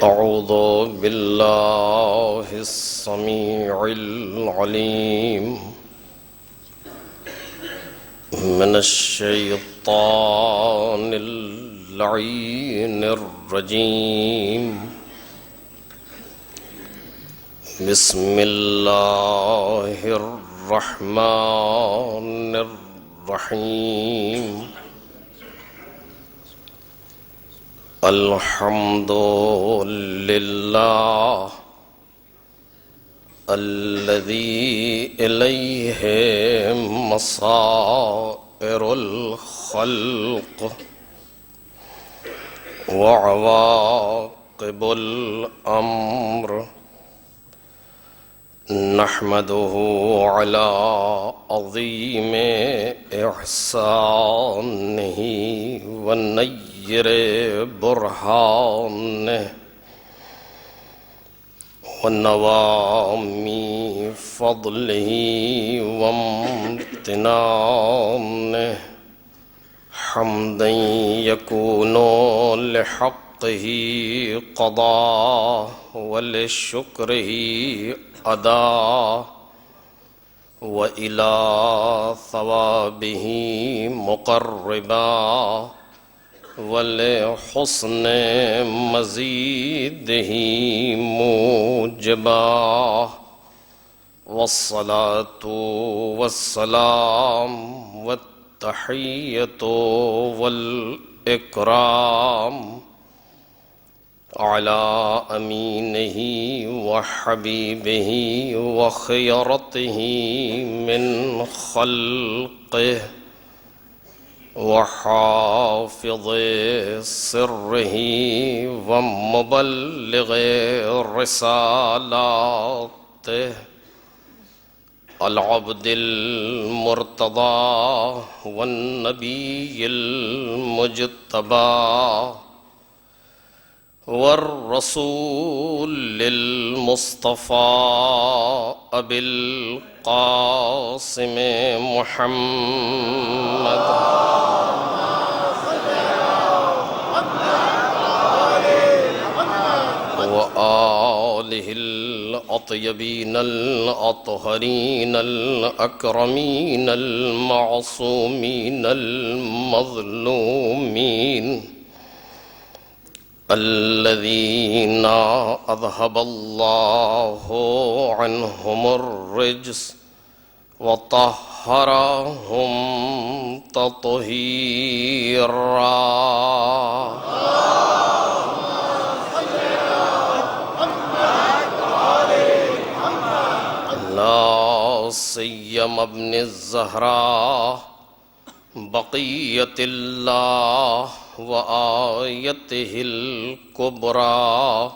أعوذ بالله السميع العليم من الشيطان اللعين الرجيم. بسم الله الرحمن الرحيم. الحمد لله الذي إليه مصائر الخلق وعواقب الأمر. نحمده على عظيم إحسانه ونير برهانه ونوام فضله وامتنانه. حمدا يكون لحقه قضاء ولشكره أداء وإلى ثوابه مقربا ولحسن مزيده موجبا. والصلاة والسلام والتحية والإكرام على أمينه وحبيبه وخيرته من خلقه وحافظ سره ومبلغ رسالاته العبد المرتضى والنبي المجتبى والرسول المصطفى أبي القاسم محمد وآله الأطيبين الأطهرين الأكرمين المعصومين المظلومين الذين أذهب الله عنهم الرجس وطهرهم تطهيرا. لا سيما ابن الزهراء بقية الله وآيته الكبرى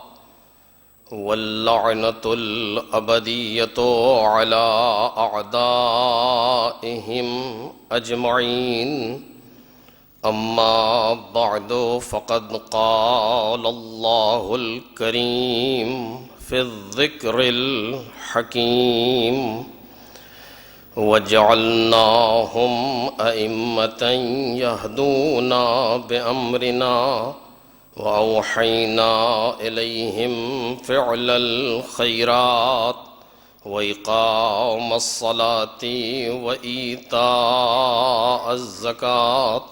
واللعنة الأبدية على أعدائهم أجمعين. أما بعد فقد قال الله الكريم في الذكر الحكيم وجعلناهم أئمة يهدون بأمرنا وأوحينا إليهم فعل الخيرات وإقام الصلاة وإيتاء الزكاة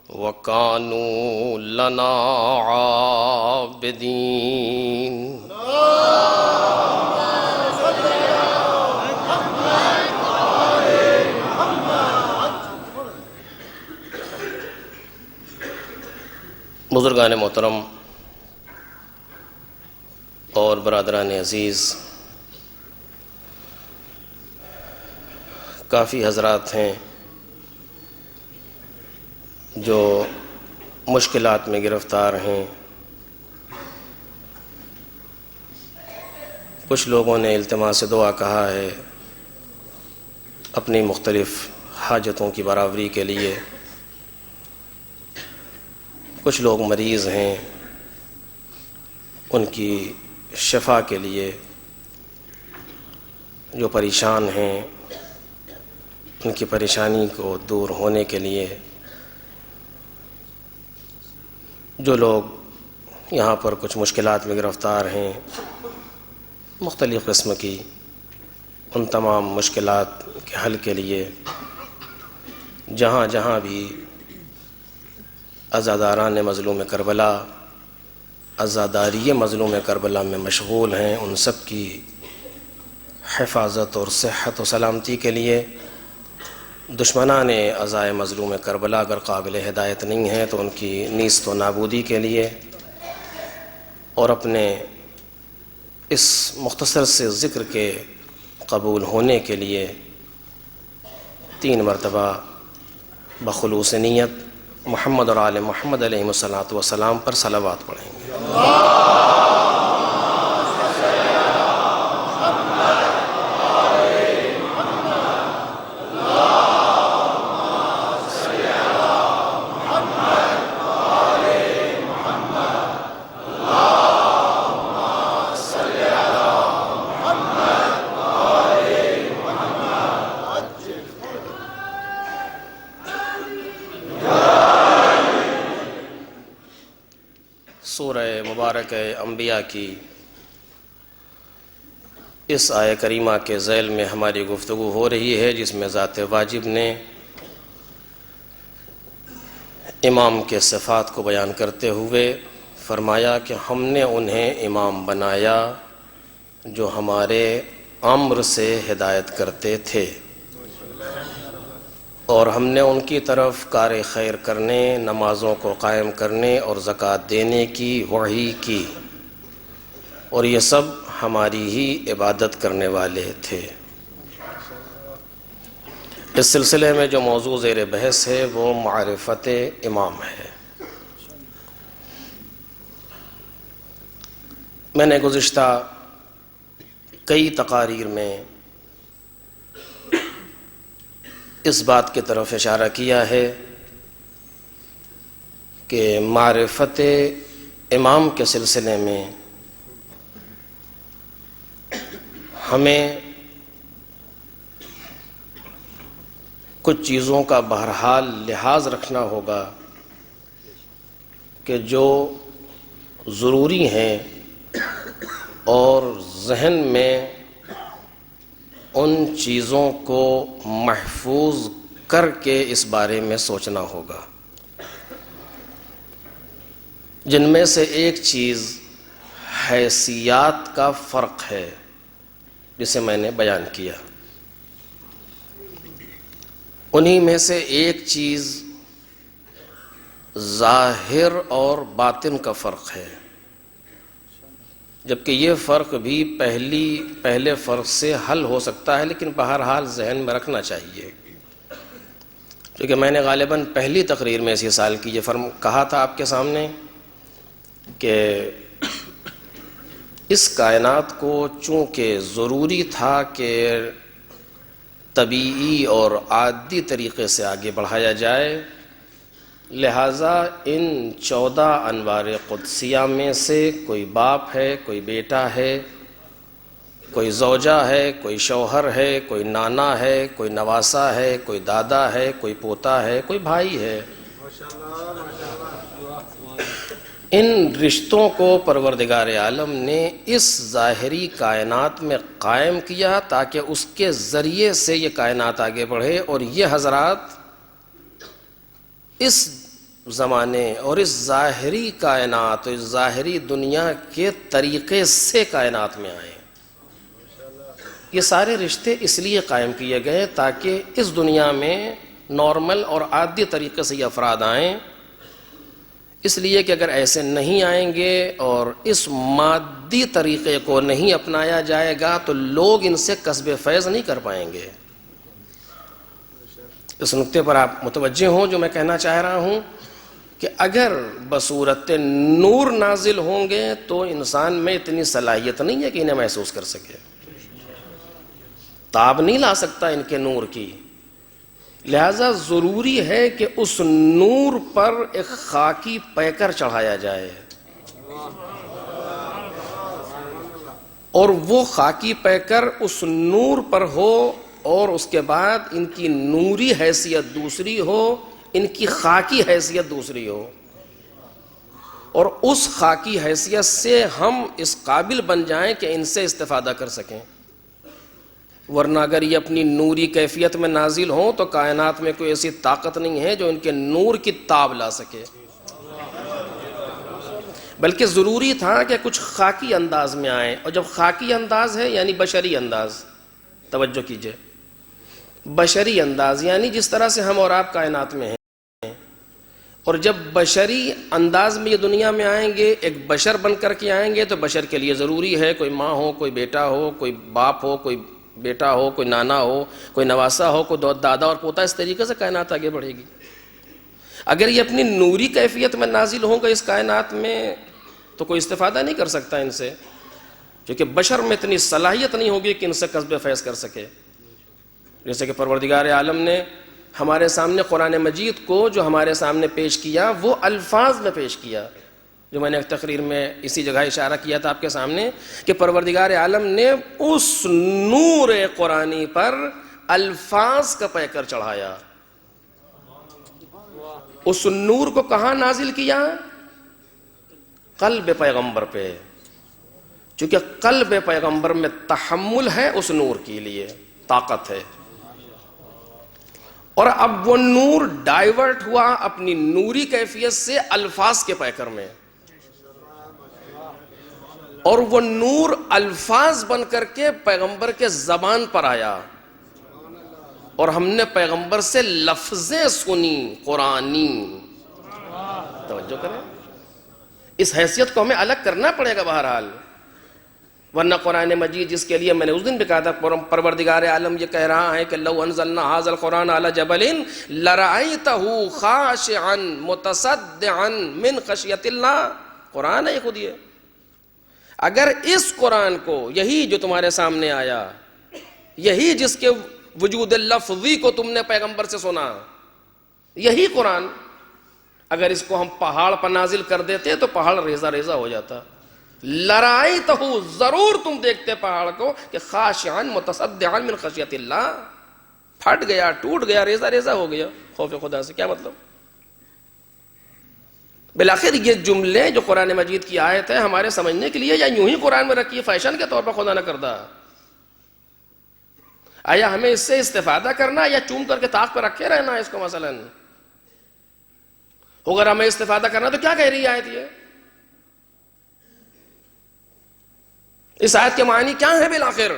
وكانوا لنا عابدين. بزرگان محترم اور برادران عزیز، کافی حضرات ہیں جو مشکلات میں گرفتار ہیں. کچھ لوگوں نے التماس دعا کہا ہے اپنی مختلف حاجتوں کی برابری کے لیے. کچھ لوگ مریض ہیں، ان کی شفا کے لیے. جو پریشان ہیں ان کی پریشانی کو دور ہونے کے لیے. جو لوگ یہاں پر کچھ مشکلات میں گرفتار ہیں مختلف قسم کی، ان تمام مشکلات کے حل کے لیے جہاں جہاں بھی عزاداران مظلوم کربلا عزاداری مظلوم کربلا میں مشغول ہیں، ان سب کی حفاظت اور صحت و سلامتی کے لیے، دشمنان عزائے مظلوم کربلا اگر قابل ہدایت نہیں ہیں تو ان کی نیست و نابودی کے لیے، اور اپنے اس مختصر سے ذکر کے قبول ہونے کے لیے 3 مرتبہ بخلوص نیت محمد اور آل محمد علیہ الصلاۃ والسلام پر صلوات پڑھیں گے۔ سورہ مبارک انبیاء کی اس آیہ کریمہ کے ذیل میں ہماری گفتگو ہو رہی ہے، جس میں ذات واجب نے امام کے صفات کو بیان کرتے ہوئے فرمایا کہ ہم نے انہیں امام بنایا جو ہمارے امر سے ہدایت کرتے تھے، اور ہم نے ان کی طرف کار خیر کرنے، نمازوں کو قائم کرنے اور زکوٰۃ دینے کی وحی کی، اور یہ سب ہماری ہی عبادت کرنے والے تھے۔ اس سلسلے میں جو موضوع زیر بحث ہے وہ معرفت امام ہے۔ میں نے گزشتہ کئی تقاریر میں اس بات کی طرف اشارہ کیا ہے کہ معرفت امام کے سلسلے میں ہمیں کچھ چیزوں کا بہرحال لحاظ رکھنا ہوگا کہ جو ضروری ہیں، اور ذہن میں ان چیزوں کو محفوظ کر کے اس بارے میں سوچنا ہوگا، جن میں سے ایک چیز حیثیات کا فرق ہے جسے میں نے بیان کیا، انہی میں سے ایک چیز ظاہر اور باطن کا فرق ہے، جبکہ یہ فرق بھی پہلے فرق سے حل ہو سکتا ہے، لیکن بہرحال ذہن میں رکھنا چاہیے، کیونکہ میں نے غالباً پہلی تقریر میں اسی سال کی یہ کہا تھا آپ کے سامنے کہ اس کائنات کو چونکہ ضروری تھا کہ طبیعی اور عادی طریقے سے آگے بڑھایا جائے، لہٰذا ان 14 انوار قدسیہ میں سے کوئی باپ ہے، کوئی بیٹا ہے، کوئی زوجہ ہے، کوئی شوہر ہے، کوئی نانا ہے، کوئی نواسا ہے، کوئی دادا ہے، کوئی پوتا ہے، کوئی بھائی ہے، ان رشتوں کو پروردگار عالم نے اس ظاہری کائنات میں قائم کیا تاکہ اس کے ذریعے سے یہ کائنات آگے بڑھے، اور یہ حضرات اس زمانے اور اس ظاہری کائنات اور اس ظاہری دنیا کے طریقے سے کائنات میں آئے۔ یہ سارے رشتے اس لیے قائم کیے گئے تاکہ اس دنیا میں نارمل اور عادی طریقے سے یہ افراد آئیں، اس لیے کہ اگر ایسے نہیں آئیں گے اور اس مادی طریقے کو نہیں اپنایا جائے گا تو لوگ ان سے کسب فیض نہیں کر پائیں گے۔ اس نقطے پر آپ متوجہ ہوں جو میں کہنا چاہ رہا ہوں کہ اگر بصورت نور نازل ہوں گے تو انسان میں اتنی صلاحیت نہیں ہے کہ انہیں محسوس کر سکے، تاب نہیں لا سکتا ان کے نور کی، لہذا ضروری ہے کہ اس نور پر ایک خاکی پیکر چڑھایا جائے، اور وہ خاکی پیکر اس نور پر ہو، اور اس کے بعد ان کی نوری حیثیت دوسری ہو، ان کی خاکی حیثیت دوسری ہو۔ اور اس خاکی حیثیت سے ہم اس قابل بن جائیں کہ ان سے استفادہ کر سکیں. ورنہ اگر یہ اپنی نوری کیفیت میں نازل ہوں تو کائنات میں کوئی ایسی طاقت نہیں ہے جو ان کے نور کی تاب لا سکے. بلکہ ضروری تھا کہ کچھ خاکی انداز میں آئیں، اور جب خاکی انداز ہے یعنی بشری انداز، توجہ کیجئے، بشری انداز یعنی جس طرح سے ہم اور آپ کائنات میں ہیں، اور جب بشری انداز میں یہ دنیا میں آئیں گے، ایک بشر بن کر کے آئیں گے، تو بشر کے لیے ضروری ہے کوئی ماں ہو، کوئی بیٹا ہو، کوئی باپ ہو، کوئی بیٹا ہو، کوئی نانا ہو، کوئی نواسا ہو، کوئی دادا اور پوتا. اس طریقے سے کائنات آگے بڑھے گی. اگر یہ اپنی نوری کیفیت میں نازل ہوں گے اس کائنات میں تو کوئی استفادہ نہیں کر سکتا ان سے، کیونکہ بشر میں اتنی صلاحیت نہیں ہوگی کہ ان سے کسب فیض کر سکے. جیسے کہ پروردگار عالم نے ہمارے سامنے قرآن مجید کو جو ہمارے سامنے پیش کیا وہ الفاظ میں پیش کیا، جو میں نے ایک تقریر میں اسی جگہ اشارہ کیا تھا آپ کے سامنے کہ پروردگار عالم نے اس نور قرآنی پر الفاظ کا پیکر چڑھایا. اس نور کو کہاں نازل کیا؟ قلب پیغمبر پہ، چونکہ قلب پیغمبر میں تحمل ہے اس نور کے لیے، طاقت ہے. اور اب وہ نور ڈائیورٹ ہوا اپنی نوری کیفیت سے الفاظ کے پیکر میں، اور وہ نور الفاظ بن کر کے پیغمبر کے زبان پر آیا، اور ہم نے پیغمبر سے لفظیں سنی قرآنی. توجہ کریں، اس حیثیت کو ہمیں الگ کرنا پڑے گا بہرحال، ورنہ قرآن مجید جس کے لیے میں نے اس دن بھی کہا تھا پروردگار عالم یہ کہہ رہا ہے کہ لو انزلنا هذا القرآن على جبل لرأيته خاشعا متصدعا من خشیۃ اللہ. قرآن ہے خود یہ. اگر اس قرآن کو، یہی جو تمہارے سامنے آیا، یہی جس کے وجود لفظی کو تم نے پیغمبر سے سنا، یہی قرآن اگر اس کو ہم پہاڑ پر نازل کر دیتے تو پہاڑ ریزہ ریزہ ہو جاتا. لرائیتہ، ضرور تم دیکھتے پہاڑ کو کہ خاشعا متصدعا من خشیۃ اللہ، پھٹ گیا، ٹوٹ گیا، ریزہ ریزہ ہو گیا خوف خدا سے. کیا مطلب؟ بالآخر یہ جملے جو قرآن مجید کی آیت ہے ہمارے سمجھنے کے لیے، یا یوں ہی قرآن میں رکھی ہے فیشن کے طور پر خدا نہ کردہ؟ آیا ہمیں اس سے استفادہ کرنا یا چوم کر کے طاق پہ رکھے رہنا ہے اس کو؟ مثلا اگر ہمیں استفادہ کرنا تو کیا کہہ رہی ہے آیت؟ یہ اس آیت کے معنی کیا ہے بالآخر؟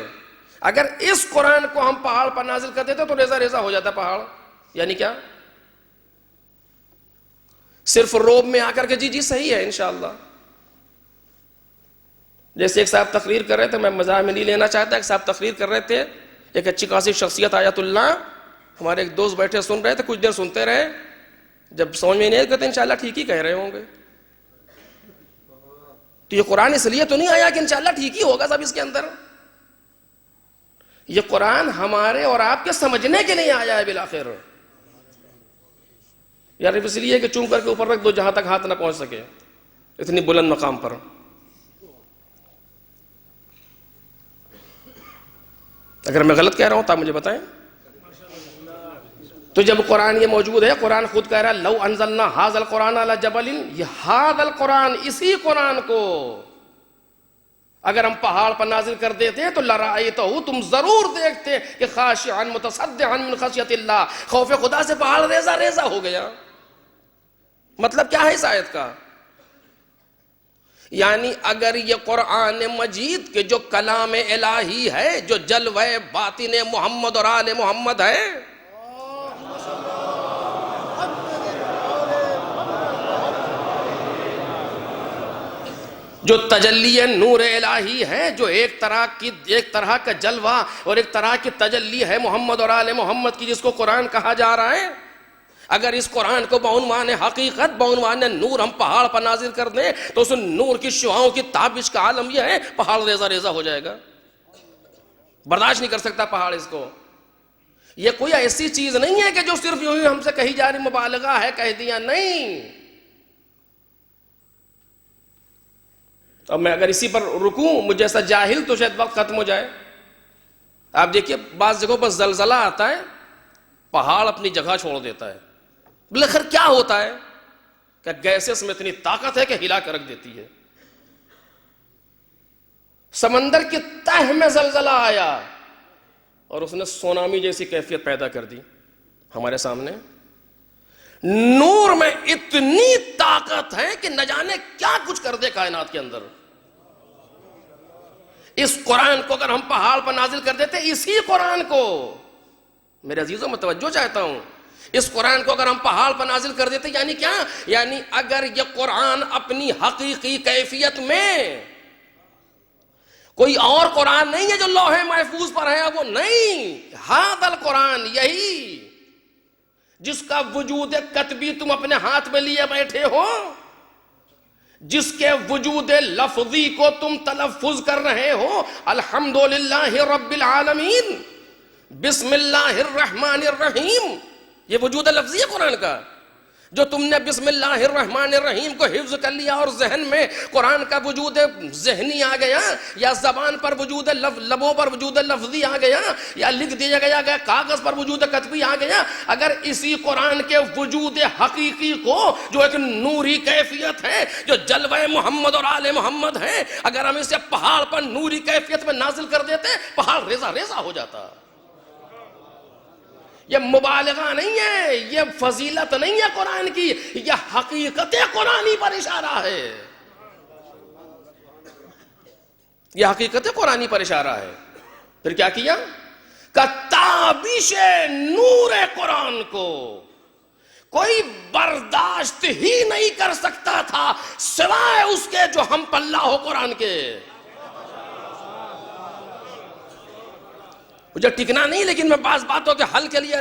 اگر اس قرآن کو ہم پہاڑ پر نازل کر دیتے تو ریزہ ریزہ ہو جاتا پہاڑ. یعنی کیا؟ صرف روب میں آ کر کے جی صحیح ہے انشاءاللہ. جیسے ایک صاحب تقریر کر رہے تھے، میں مزاح میں نہیں لینا چاہتا، ایک صاحب تقریر کر رہے تھے، ایک اچھی خاصی شخصیت آیت اللہ، ہمارے ایک دوست بیٹھے سن رہے تھے، کچھ دیر سنتے رہے، جب سمجھ میں نہیں آیا کہتے انشاءاللہ ٹھیک ہی کہہ رہے ہوں گے. تو یہ قرآن اس لیے تو نہیں آیا کہ انشاءاللہ ٹھیک ہی ہوگا سب اس کے اندر. یہ قرآن ہمارے اور آپ کے سمجھنے کے لیے آیا ہے بالآخر. یار اس لیے کہ چوم کر کے اوپر رکھ دو جہاں تک ہاتھ نہ پہنچ سکے، اتنی بلند مقام پر. اگر میں غلط کہہ رہا ہوں تو آپ مجھے بتائیں. تو جب قرآن یہ موجود ہے، قرآن خود کہہ رہا ہے لو انزلنا هذا القرآن على جبل، یہ هذا القرآن، اسی قرآن کو اگر ہم پہاڑ پر نازل کر دیتے تو لرأیتہ، تم ضرور دیکھتے کہ خاشعا متصدعا من خشیۃ اللہ، خوف خدا سے پہاڑ ریزہ ریزہ ہو گیا. مطلب کیا ہے اس آیت کا؟ یعنی اگر یہ قرآن مجید کے جو کلام الہی ہے، جو جلوہ باطن محمد اور آل محمد ہے، جو تجلی نور الہی ہے، جو ایک طرح کا جلوہ اور ایک طرح کی تجلی ہے محمد اور آل محمد کی، جس کو قرآن کہا جا رہا ہے، اگر اس قرآن کو بعنوان حقیقت، بعنوان نور ہم پہاڑ پر نازل کر دیں تو اس نور کی شعاؤں کی تابش کا عالم یہ ہے پہاڑ ریزہ ریزہ ہو جائے گا. برداشت نہیں کر سکتا پہاڑ اس کو. یہ کوئی ایسی چیز نہیں ہے کہ جو صرف یوں ہی ہم سے کہی جا رہی مبالغہ ہے، کہہ دیا، نہیں. اب میں اگر اسی پر رکوں، مجھ جیسا جاہل تو شاید وقت ختم ہو جائے. آپ دیکھیے بعض جگہوں پر زلزلہ آتا ہے، پہاڑ اپنی جگہ چھوڑ دیتا ہے. بالآخر کیا ہوتا ہے؟ کہ گیسز میں اتنی طاقت ہے کہ ہلا کر رکھ دیتی ہے. سمندر کی تہ میں زلزلہ آیا اور اس نے سونامی جیسی کیفیت پیدا کر دی ہمارے سامنے. نور میں اتنی طاقت ہے کہ نہ جانے کیا کچھ کر دے کائنات کے اندر. اس قرآن کو اگر ہم پہاڑ پر نازل کر دیتے, اسی قرآن کو, میرے عزیزوں میں توجہ چاہتا ہوں, اس قرآن کو اگر ہم پہاڑ پر نازل کر دیتے, یعنی کیا, یعنی اگر یہ قرآن اپنی حقیقی کیفیت میں, کوئی اور قرآن نہیں ہے جو لوح محفوظ پر ہے, وہ نہیں, ھذا القرآن, یہی جس کا وجود کتبی تم اپنے ہاتھ میں لیے بیٹھے ہو, جس کے وجود لفظی کو تم تلفظ کر رہے ہو, الحمدللہ رب العالمین, بسم اللہ الرحمن الرحیم, یہ وجود لفظی ہے قرآن کا. جو تم نے بسم اللہ الرحمن الرحیم کو حفظ کر لیا اور ذہن میں قرآن کا وجود ذہنی آ گیا, یا زبان پر وجود لبوں پر وجود لفظی آ گیا, یا لکھ دیا گیا کاغذ پر وجود کتبی آ گیا, اگر اسی قرآن کے وجود حقیقی کو, جو ایک نوری کیفیت ہے, جو جلوہ محمد اور آل محمد ہے, اگر ہم اسے پہاڑ پر نوری کیفیت میں نازل کر دیتے, پہاڑ ریزہ ریزہ ہو جاتا. یہ مبالغہ نہیں ہے, یہ فضیلت نہیں ہے قرآن کی, یہ حقیقت قرآنی پر اشارہ ہے. یہ حقیقت قرآنی پر اشارہ ہے. پھر کیا کیا, کہ تابش نور قرآن کو کوئی برداشت ہی نہیں کر سکتا تھا سوائے اس کے جو ہم پلہ ہو قرآن کے. مجھے ٹکنا نہیں, لیکن میں بعض باتوں کے حل کے لیے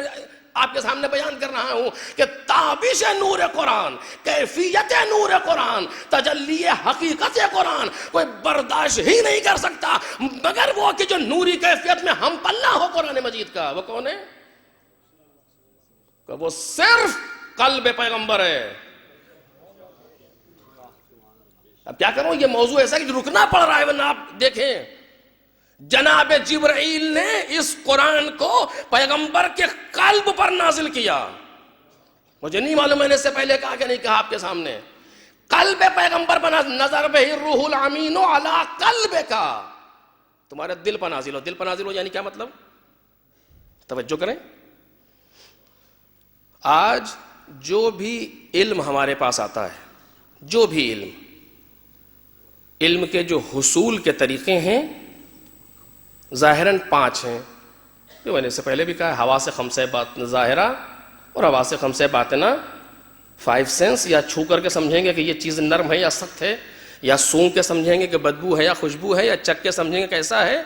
آپ کے سامنے بیان کر رہا ہوں کہ تابش نور قرآن, کیفیت نور قرآن, تجلی حقیقت قرآن کوئی برداشت ہی نہیں کر سکتا مگر وہ کہ جو نوری کیفیت میں ہم پلہ ہو قرآن مجید کا. وہ کون ہے, کہ وہ صرف قلب پیغمبر ہے. اب کیا کروں, یہ موضوع ایسا کہ رکنا پڑ رہا ہے, ورنہ آپ دیکھیں جناب جبرائیل نے اس قرآن کو پیغمبر کے قلب پر نازل کیا. مجھے نہیں معلوم میں نے اس سے پہلے کہا کہ نہیں کہا آپ کے سامنے. قلب پیغمبر پر نظر بہ الروح الامین علی قلب کا, تمہارے دل پر نازل ہو. دل پر نازل ہو یعنی کیا مطلب, توجہ کریں. آج جو بھی علم ہمارے پاس آتا ہے, جو بھی علم کے جو حصول کے طریقے ہیں ظاہراً 5 ہیں. جو میں نے اس سے پہلے بھی کہا, حواس خمسہ ظاہرہ اور حواس خمسہ باطنہ, 5 سینس, یا چھو کر کے سمجھیں گے کہ یہ چیز نرم ہے یا سخت ہے, یا سونگ کے سمجھیں گے کہ بدبو ہے یا خوشبو ہے, یا چک کے سمجھیں گے کیسا ہے,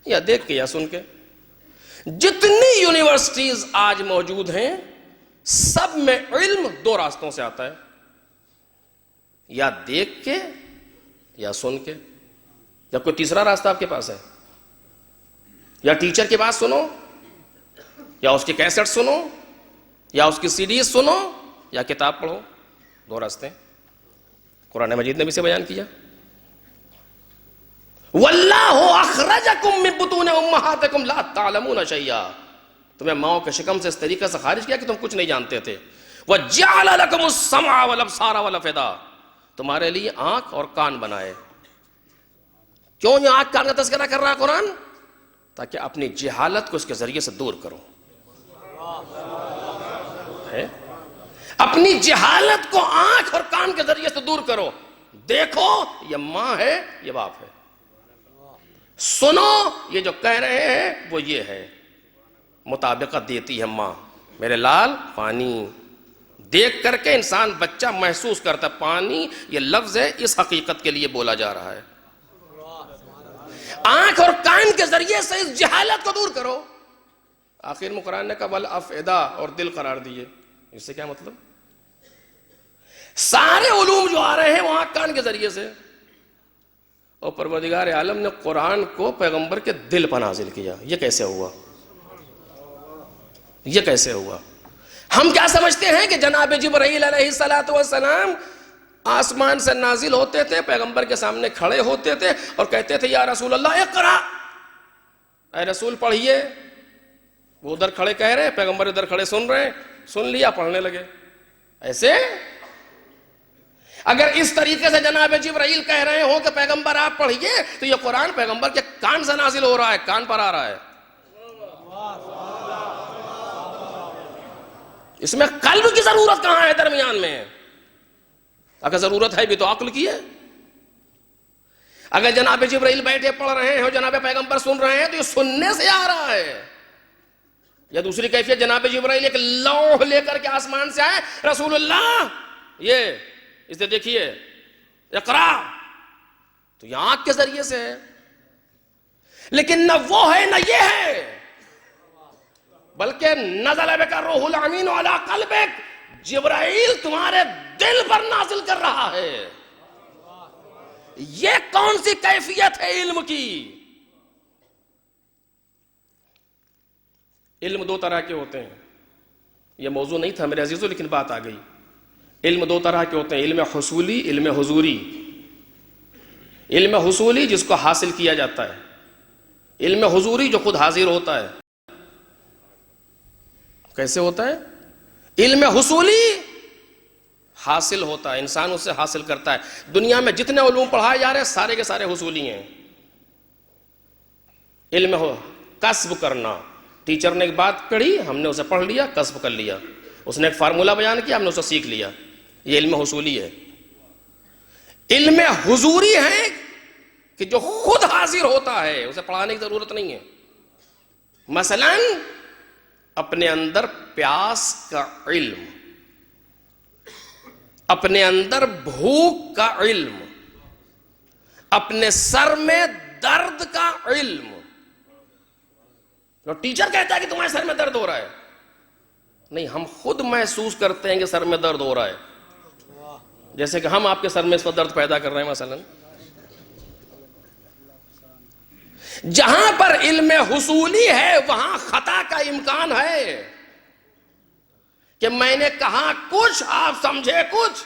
یا دیکھ کے یا سن کے. جتنی یونیورسٹیز آج موجود ہیں سب میں علم 2 راستوں سے آتا ہے, یا دیکھ کے یا سن کے. یا کوئی تیسرا راستہ آپ کے پاس ہے, یا ٹیچر کی بات سنو, یا اس کی کیسٹ سنو, یا اس کی سیڈیز سنو, یا کتاب پڑھو. 2 راستے. قرآن مجید نے بھی اسے بیان کیا, واللہ اخرجکم من بطون امہاتکم لا تعلمون شیئا, تمہیں ماؤں کے شکم سے اس طریقے سے خارج کیا کہ تم کچھ نہیں جانتے تھے. وجعل لکم السمع والابصار والافئدہ, تمہارے لیے آنکھ اور کان بنائے. کیوں یہ آنکھ کان کا تذکرہ کر رہا ہے قرآن, تاکہ اپنی جہالت کو اس کے ذریعے سے دور کرو. اپنی جہالت کو آنکھ اور کان کے ذریعے سے دور کرو. دیکھو یہ ماں ہے, یہ باپ ہے. سنو یہ جو کہہ رہے ہیں وہ یہ ہے, مطابقت دیتی ہے ماں. میرے لال پانی, دیکھ کر کے انسان بچہ محسوس کرتا ہے پانی یہ لفظ ہے, اس حقیقت کے لیے بولا جا رہا ہے. آنکھ اور کان کے ذریعے سے اس جہالت کو دور کرو. آخر میں قرآن نے کہا والافئدہ, اور دل قرار دیے. اس سے کیا مطلب, سارے علوم جو آ رہے ہیں وہ آنکھ کان کے ذریعے سے. اور پروردگار عالم نے قرآن کو پیغمبر کے دل پر نازل کیا. یہ کیسے ہوا, یہ کیسے ہوا؟ ہم کیا سمجھتے ہیں کہ جناب جبرائیل علیہ السلام آسمان سے نازل ہوتے تھے, پیغمبر کے سامنے کھڑے ہوتے تھے اور کہتے تھے یا رسول اللہ اقرا, اے رسول پڑھیے. وہ ادھر کھڑے کہہ رہے ہیں, پیغمبر ادھر کھڑے سن رہے ہیں, سن لیا, پڑھنے لگے. ایسے اگر اس طریقے سے جناب جبرائیل کہہ رہے ہوں کہ پیغمبر آپ پڑھیے، تو یہ قرآن پیغمبر کے کان سے نازل ہو رہا ہے، کان پر آ رہا ہے، اس میں قلب کی ضرورت کہاں ہے درمیان میں؟ اگر ضرورت ہے بھی تو عقل کی ہے۔ اگر جناب جبرائیل بیٹھے پڑھ رہے ہیں، جناب پیغمبر سن رہے ہیں، تو یہ سننے سے آ رہا ہے۔ یا دوسری کیفیت، جناب جبرائیل ایک لوح لے کر کے آسمان سے آئے، رسول اللہ یہ اسے دیکھیے اقرا، تو یہ آنکھ کے ذریعے سے ہے، لیکن نہ وہ ہے نہ یہ ہے، بلکہ نزل بک الروح الامین علی قلبک، جبرائیل تمہارے دل پر نازل کر رہا ہے۔ یہ کون سی کیفیت ہے علم کی؟ علم دو طرح کے ہوتے ہیں، یہ موضوع نہیں تھا میرے عزیزوں لیکن بات آ گئی۔ علم دو طرح کے ہوتے ہیں، علم حصولی، علم حضوری۔ علم حصولی جس کو حاصل کیا جاتا ہے، علم حضوری جو خود حاضر ہوتا ہے۔ کیسے ہوتا ہے؟ علم حصولی حاصل ہوتا ہے، انسان اس سے حاصل کرتا ہے۔ دنیا میں جتنے علوم پڑھائے جا رہے ہیں سارے کے سارے حصولی ہیں۔ علم ہو کسب کرنا، ٹیچر نے ایک بات پڑھی، ہم نے اسے پڑھ لیا، کسب کر لیا، اس نے ایک فارمولہ بیان کیا، ہم نے اسے سیکھ لیا، یہ علم حصولی ہے۔ علم حضوری ہے کہ جو خود حاضر ہوتا ہے، اسے پڑھانے کی ضرورت نہیں ہے۔ مثلا اپنے اندر پیاس کا علم، اپنے اندر بھوک کا علم، اپنے سر میں درد کا علم۔ ٹیچر کہتا ہے کہ تمہارے سر میں درد ہو رہا ہے، نہیں، ہم خود محسوس کرتے ہیں کہ سر میں درد ہو رہا ہے، جیسے کہ ہم آپ کے سر میں اس وقت درد پیدا کر رہے ہیں مثلا۔ جہاں پر علم حصولی ہے وہاں خطا کا امکان ہے کہ میں نے کہا کچھ، آپ سمجھے کچھ۔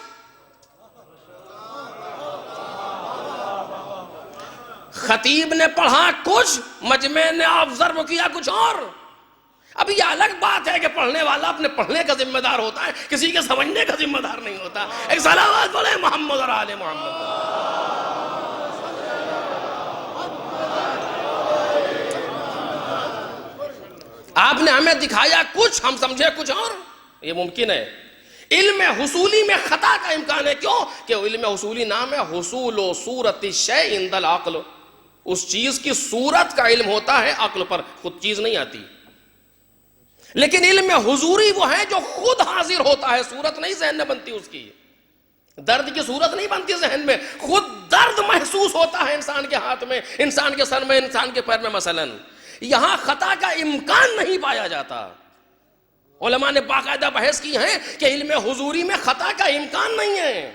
خطیب نے پڑھا کچھ، مجمع نے آبزرو کیا کچھ اور۔ اب یہ الگ بات ہے کہ پڑھنے والا اپنے پڑھنے کا ذمہ دار ہوتا ہے، کسی کے سمجھنے کا ذمہ دار نہیں ہوتا۔ ایک صلوات بولے محمد اور آل محمد۔ آپ نے ہمیں دکھایا کچھ، ہم سمجھے کچھ اور، یہ ممکن ہے۔ علم حصولی میں خطا کا امکان ہے، کیوں کہ علم حصولی نام ہے حصول و صورت الشیء عند العقل، اس چیز کی صورت کا علم ہوتا ہے عقل پر، خود چیز نہیں آتی۔ لیکن علم حضوری وہ ہے جو خود حاضر ہوتا ہے، صورت نہیں ذہن میں بنتی، اس کی درد کی صورت نہیں بنتی ذہن میں، خود درد محسوس ہوتا ہے انسان کے ہاتھ میں، انسان کے سر میں، انسان کے پیر میں مثلا۔ یہاں خطا کا امکان نہیں پایا جاتا۔ علماء نے باقاعدہ بحث کی ہے کہ علم حضوری میں خطا کا امکان نہیں ہے،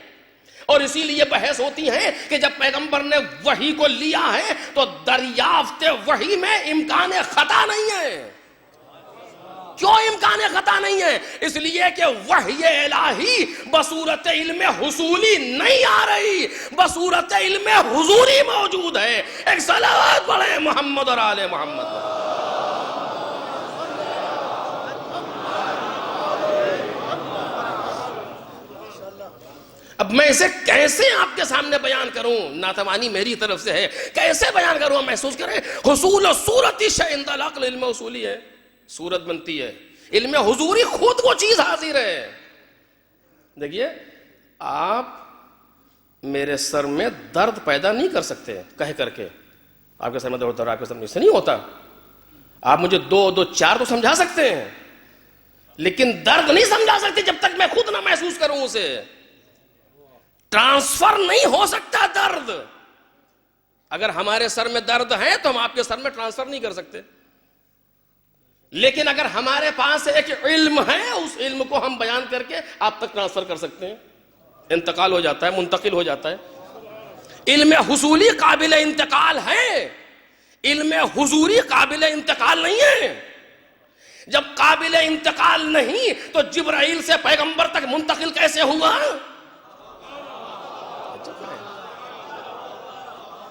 اور اسی لیے بحث ہوتی ہے کہ جب پیغمبر نے وحی کو لیا ہے تو دریافت وحی میں امکان خطا نہیں ہے۔ کیوں امکان خطا نہیں ہے؟ اس لیے کہ وحی الہی بصورت علم حصولی نہیں آ رہی، بصورت علم حضوری موجود ہے۔ ایک صلوات پڑھیں محمد اور آل محمد۔ اب میں اسے کیسے آپ کے سامنے بیان کروں؟ ناتوانی میری طرف سے ہے، کیسے بیان کروں؟ محسوس کریں، حصول و صورت الشیء عند العقل علم حصولی ہے، صورت بنتی ہے۔ علم حضوری خود وہ چیز حاضر ہے۔ دیکھیے، آپ میرے سر میں درد پیدا نہیں کر سکتے کہہ کر کے، آپ کے سر میں درد، آپ کے سر میں سے نہیں ہوتا۔ آپ مجھے دو دو چار تو سمجھا سکتے ہیں، لیکن درد نہیں سمجھا سکتے جب تک میں خود نہ محسوس کروں اسے۔ ٹرانسفر نہیں ہو سکتا درد۔ اگر ہمارے سر میں درد ہے تو ہم آپ کے سر میں ٹرانسفر نہیں کر سکتے، لیکن اگر ہمارے پاس ایک علم ہے، اس علم کو ہم بیان کر کے آپ تک ٹرانسفر کر سکتے ہیں، انتقال ہو جاتا ہے، منتقل ہو جاتا ہے۔ علم حصولی قابل انتقال ہے، علم حضوری قابل انتقال نہیں ہے۔ جب قابل انتقال نہیں تو جبرائیل سے پیغمبر تک منتقل کیسے ہوا؟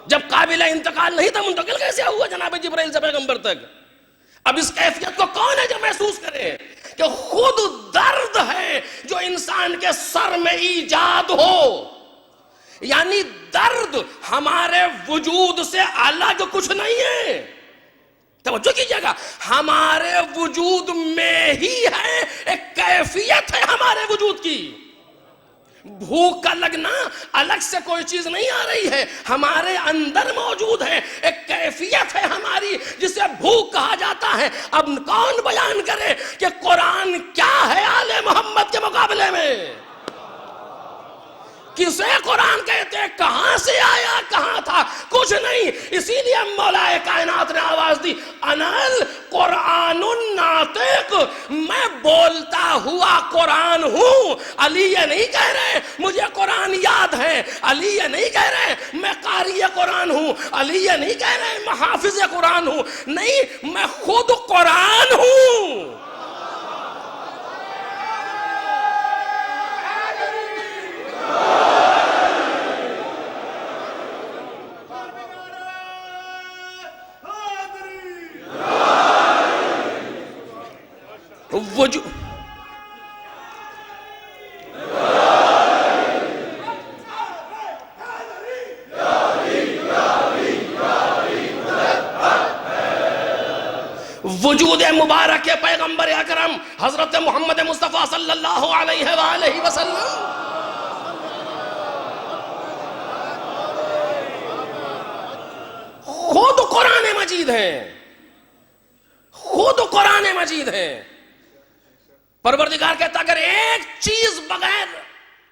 جب قابل انتقال نہیں تو منتقل کیسے ہوا جناب جبرائیل سے پیغمبر تک؟ اب اس کیفیت کو کون ہے جو محسوس کرے کہ خود درد ہے جو انسان کے سر میں ایجاد ہو، یعنی درد ہمارے وجود سے الگ کچھ نہیں ہے. توجہ کیجئے گا, ہمارے وجود میں ہی ہے, ایک کیفیت ہے ہمارے وجود کی. بھوک کا لگنا الگ سے کوئی چیز نہیں آ رہی ہے, ہمارے اندر موجود ہے, ایک کیفیت ہے ہماری جسے بھوک کہا جاتا ہے. اب کون بیان کرے کہ قرآن کیا ہے آل محمد کے مقابلے میں؟ کسے قرآن کہتے ہیں؟ کہاں سے آیا, کہاں تھا؟ کچھ نہیں. اسی لیے مولا کائنات نے آواز دی, انل قرآن الناطق, میں بولتا ہوا قرآن ہوں. علی یہ نہیں کہہ رہے مجھے قرآن یاد ہے, علی یہ نہیں کہہ رہے میں قاری قرآن ہوں, علی یہ نہیں کہہ رہے میں حافظ قرآن ہوں. نہیں, میں خود قرآن ہوں. وجود مبارک پیغمبر اکرم حضرت محمد مصطفیٰ صلی اللہ علیہ وآلہ وسلم خود قرآن مجید ہیں, خود قرآن مجید ہیں. پروردگار کہتا اگر ایک چیز بغیر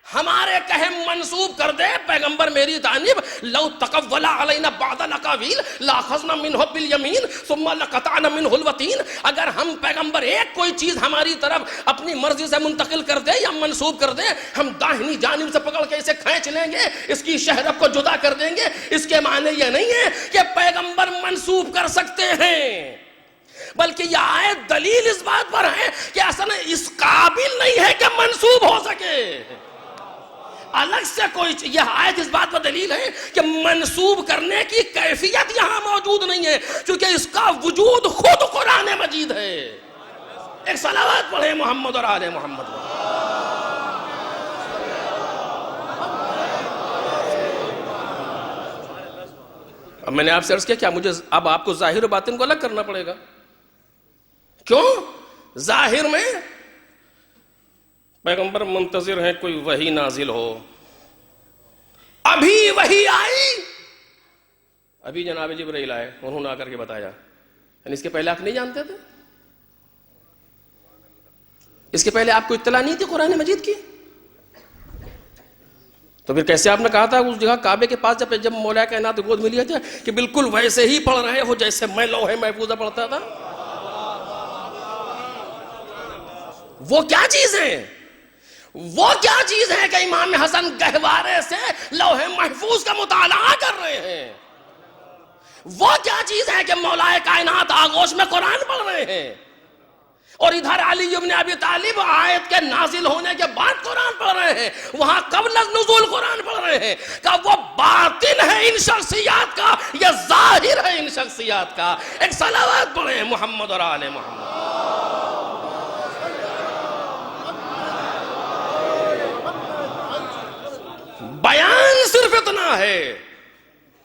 ہمارے کہے منسوب کر دے پیغمبر میری جانب, لو تقول علینا بعض الاقاویل لاخذنا منہ بالیمین ثم لقطعنا منہ الوتین, اگر ہم پیغمبر ایک کوئی چیز ہماری طرف اپنی مرضی سے منتقل کر دے یا منسوب کر دے, ہم داہنی جانب سے پکڑ کے اسے کھینچ لیں گے, اس کی شہرت کو جدا کر دیں گے. اس کے معنی یہ نہیں ہے کہ پیغمبر منسوب کر سکتے ہیں, بلکہ یہ آیت دلیل اس بات پر ہے کہ اصل اس قابل نہیں ہے کہ منسوب ہو سکے. الگ سے کوئی یہ آیت اس بات پر دلیل ہے کہ منسوب کرنے کی کیفیت یہاں موجود نہیں ہے, کیونکہ اس کا وجود خود قرآن مجید ہے. ایک صلوات پڑھیں محمد اور آل محمد. اب میں نے آپ سے عرض کیا کیا مجھے اب آپ کو ظاہر و باطن کو الگ کرنا پڑے گا. کیوں؟ ظاہر میں پیغمبر منتظر ہیں کوئی وحی نازل ہو, ابھی وحی آئی, ابھی جناب جبرائیل آئے, انہوں نے آ کر کے بتایا. یعنی اس کے پہلے آپ نہیں جانتے تھے؟ اس کے پہلے آپ کو اطلاع نہیں تھی قرآن مجید کی؟ تو پھر کیسے آپ نے کہا تھا اس جگہ کعبے کے پاس جب مولا کائنات گود میں لیا تھا کہ بالکل ویسے ہی پڑھ رہے ہو جیسے میں لوح محفوظہ پڑھتا تھا؟ وہ کیا چیز ہے؟ وہ کیا چیز ہے کہ امام حسن گہوارے سے لوح محفوظ کا مطالعہ کر رہے ہیں؟ وہ کیا چیز ہے کہ مولا کائنات آغوش میں قرآن پڑھ رہے ہیں اور ادھر علی ابن ابی طالب آیت کے نازل ہونے کے بعد قرآن پڑھ رہے ہیں, وہاں قبل نزول قرآن پڑھ رہے ہیں؟ کہ وہ باطن ہے ان شخصیات کا یا ظاہر ہے ان شخصیات کا؟ ایک صلوات پڑھیں محمد اور آل محمد. بیان صرف اتنا ہے,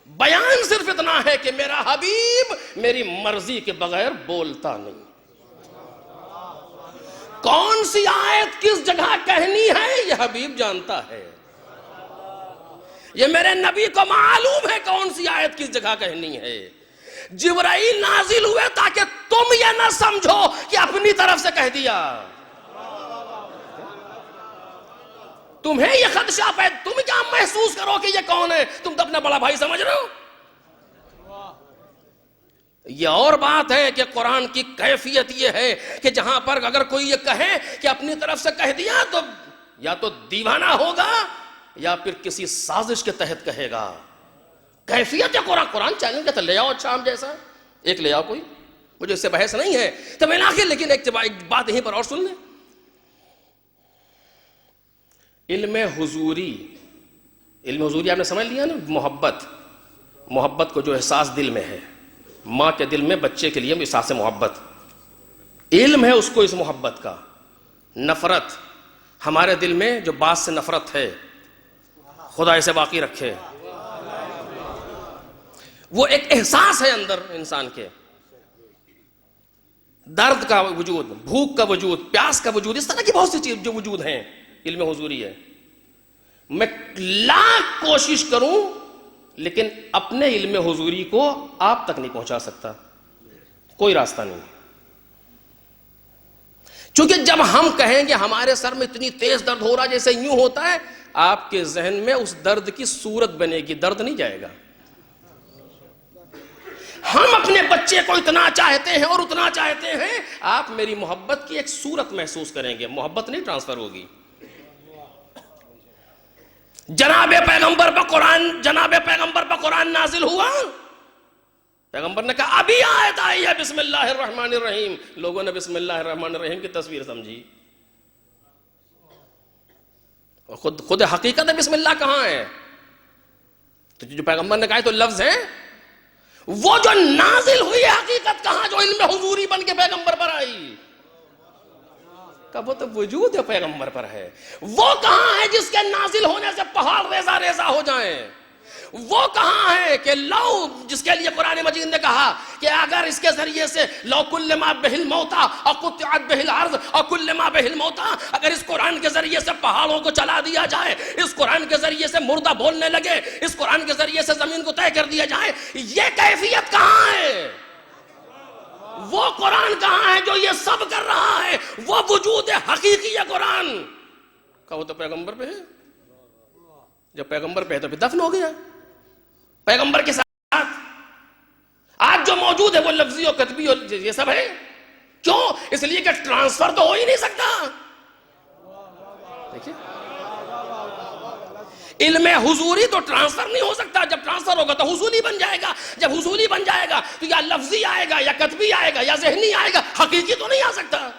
بیان صرف اتنا ہے کہ میرا حبیب میری مرضی کے بغیر بولتا نہیں. کون سی آیت کس جگہ کہنی ہے یہ حبیب جانتا ہے, یہ میرے نبی کو معلوم ہے کون سی آیت کس جگہ کہنی ہے. جبرائیل نازل ہوئے تاکہ تم یہ نہ سمجھو کہ اپنی طرف سے کہہ دیا. تمہیں یہ خدشہ پہ تم کیا محسوس کرو کہ یہ کون ہے؟ تم تو اپنا بڑا بھائی سمجھ رہے ہو. یہ اور بات ہے کہ قرآن کی کیفیت یہ ہے کہ جہاں پر اگر کوئی یہ کہے کہ اپنی طرف سے کہہ دیا تو یا تو دیوانہ ہوگا یا پھر کسی سازش کے تحت کہے گا. کیفیت ہے قرآن چیلنج کہتا لے آؤ اچھا ہم جیسا ایک لے آؤ, کوئی مجھے اس سے بحث نہیں ہے. تو میں آخر لیکن ایک بات یہیں پر اور سن لیں. علم حضوری آپ نے سمجھ لیا نا, محبت کو جو احساس دل میں ہے, ماں کے دل میں بچے کے لیے احساس محبت, علم ہے اس کو اس محبت کا. نفرت ہمارے دل میں جو بات سے نفرت ہے, خدا اسے باقی رکھے. وہ ایک احساس ہے اندر انسان کے، درد کا وجود، بھوک کا وجود، پیاس کا وجود، اس طرح کی بہت سی چیز جو وجود ہیں. علم حضوری ہے. میں لاکھ کوشش کروں لیکن اپنے علم حضوری کو آپ تک نہیں پہنچا سکتا، کوئی راستہ نہیں. چونکہ جب ہم کہیں گے ہمارے سر میں اتنی تیز درد ہو رہا جیسے یوں ہوتا ہے، آپ کے ذہن میں اس درد کی صورت بنے گی، درد نہیں جائے گا. ہم اپنے بچے کو اتنا چاہتے ہیں اور اتنا چاہتے ہیں، آپ میری محبت کی ایک صورت محسوس کریں گے، محبت نہیں ٹرانسفر ہوگی. جناب پیغمبر پر قرآن نازل ہوا، پیغمبر نے کہا ابھی آیت آئی ہے بسم اللہ الرحمن الرحیم. لوگوں نے بسم اللہ الرحمن الرحیم کی تصویر سمجھی، خود حقیقت ہے بسم اللہ کہاں ہے؟ تو جو پیغمبر نے کہا تو لفظ ہے، وہ جو نازل ہوئی حقیقت کہاں جو علم حضوری بن کے پیغمبر پر آئی؟ کہ وہ تو وجود ہے پیغمبر پر ہے. وہ کہاں ہے جس کے نازل ہونے سے پہاڑ ریزہ ریزہ ہو جائیں؟ وہ کہاں ہے کہ لو، جس کے لیے قرآن مجید نے کہا کہ اگر اس کے ذریعے سے لو کل ما بہ الموتى اور قطعت بہ الارض اور کل ما بہ الموتى، اگر اس قرآن کے ذریعے سے پہاڑوں کو چلا دیا جائے، اس قرآن کے ذریعے سے مردہ بولنے لگے، اس قرآن کے ذریعے سے زمین کو طے کر دیا جائے، یہ کیفیت کہاں ہے؟ وہ قرآن کہاں ہے جو یہ سب کر رہا ہے؟ وہ وجود حقیقی ہے قرآن کا. وہ تو پیغمبر پہ ہے. جب پیغمبر پہ ہے تو پھر دفن ہو گیا. پیغمبر کے ساتھ آج جو موجود ہے وہ لفظی اور کتبی اور یہ سب ہے. کیوں؟ اس لیے کہ ٹرانسفر تو ہو ہی نہیں سکتا. دیکھیے علم حضوری تو ٹرانسفر نہیں ہو سکتا. جب ٹرانسفر ہوگا تو حضوری بن جائے گا. جب حضوری بن جائے گا تو یا لفظی آئے گا یا کتبی آئے گا یا ذہنی آئے گا، حقیقی تو نہیں آ سکتا.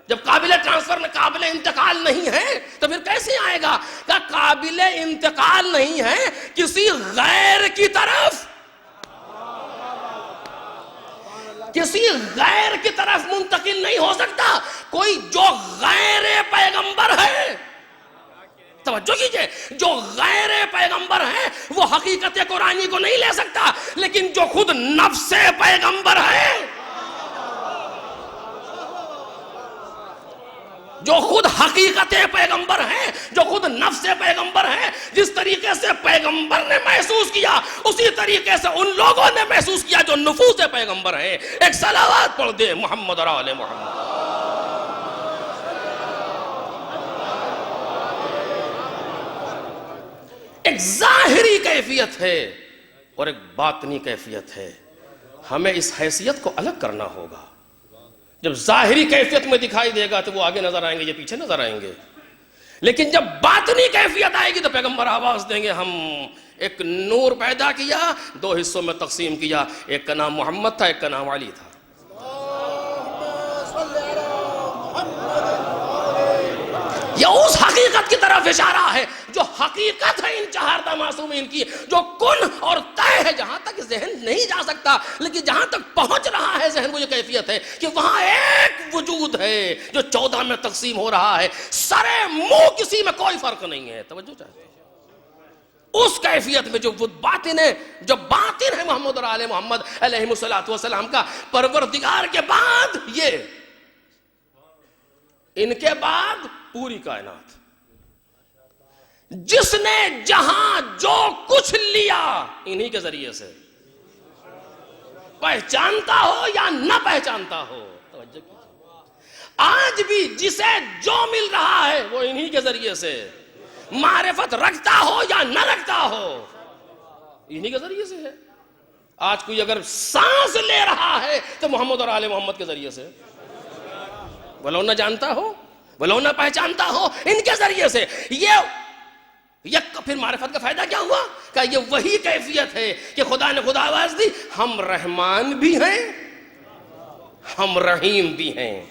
جب قابل ٹرانسفر میں قابل انتقال نہیں ہے تو پھر کیسے آئے گا؟ کہ قابل انتقال نہیں ہے، کسی غیر کی طرف، کسی غیر کی طرف منتقل نہیں ہو سکتا. کوئی جو غیر پیغمبر ہے، توجہ کیجئے، جو غیر پیغمبر ہے وہ حقیقت قرآنی کو نہیں لے سکتا، لیکن جو خود نفس پیغمبر ہے، جو خود حقیقت پیغمبر ہے، جو خود نفس پیغمبر ہے، جس طریقے سے پیغمبر نے محسوس کیا اسی طریقے سے ان لوگوں نے محسوس کیا جو نفوس پیغمبر ہیں. ایک صلوات پڑھ دے محمد اور آل محمد. ایک ظاہری کیفیت ہے اور ایک باطنی کیفیت ہے. ہمیں اس حیثیت کو الگ کرنا ہوگا. جب ظاہری کیفیت میں دکھائی دے گا تو وہ آگے نظر آئیں گے، یہ پیچھے نظر آئیں گے. لیکن جب باطنی کیفیت آئے گی تو پیغمبر آواز دیں گے ہم ایک نور پیدا کیا، دو حصوں میں تقسیم کیا، ایک کا نام محمد تھا، ایک کا نام علی تھا. یہ اس حقیقت کی طرف اشارہ ہے جو حقیقت ہے ان چہاردہ معصومین کی، جو کن اور طے ہے، جہاں تک ذہن نہیں جا سکتا لیکن جہاں تک پہنچ رہا ہے ذہن، وہ یہ کیفیت ہے کہ وہاں ایک وجود ہے جو 14 میں تقسیم ہو رہا ہے. سرے منہ کسی میں کوئی فرق نہیں ہے. توجہ چاہتے ہیں اس کیفیت میں جو باطن ہے، جو باطن ہے محمد اور آل محمد علیہ السلام کا. پروردگار کے بعد یہ، ان کے بعد پوری کائنات. جس نے جہاں جو کچھ لیا انہی کے ذریعے سے، پہچانتا ہو یا نہ پہچانتا ہو. توجہ کیجئے، آج بھی جسے جو مل رہا ہے وہ انہی کے ذریعے سے، معرفت رکھتا ہو یا نہ رکھتا ہو انہی کے ذریعے سے ہے. آج کوئی اگر سانس لے رہا ہے تو محمد اور آل محمد کے ذریعے سے، ولو نہ جانتا ہو ولو نہ پہچانتا ہو، ان کے ذریعے سے. یہ پھر معرفت کا فائدہ کیا ہوا؟ کہ یہ وہی کیفیت ہے کہ خدا نے خود آواز دی ہم رحمان بھی ہیں ہم رحیم بھی ہیں.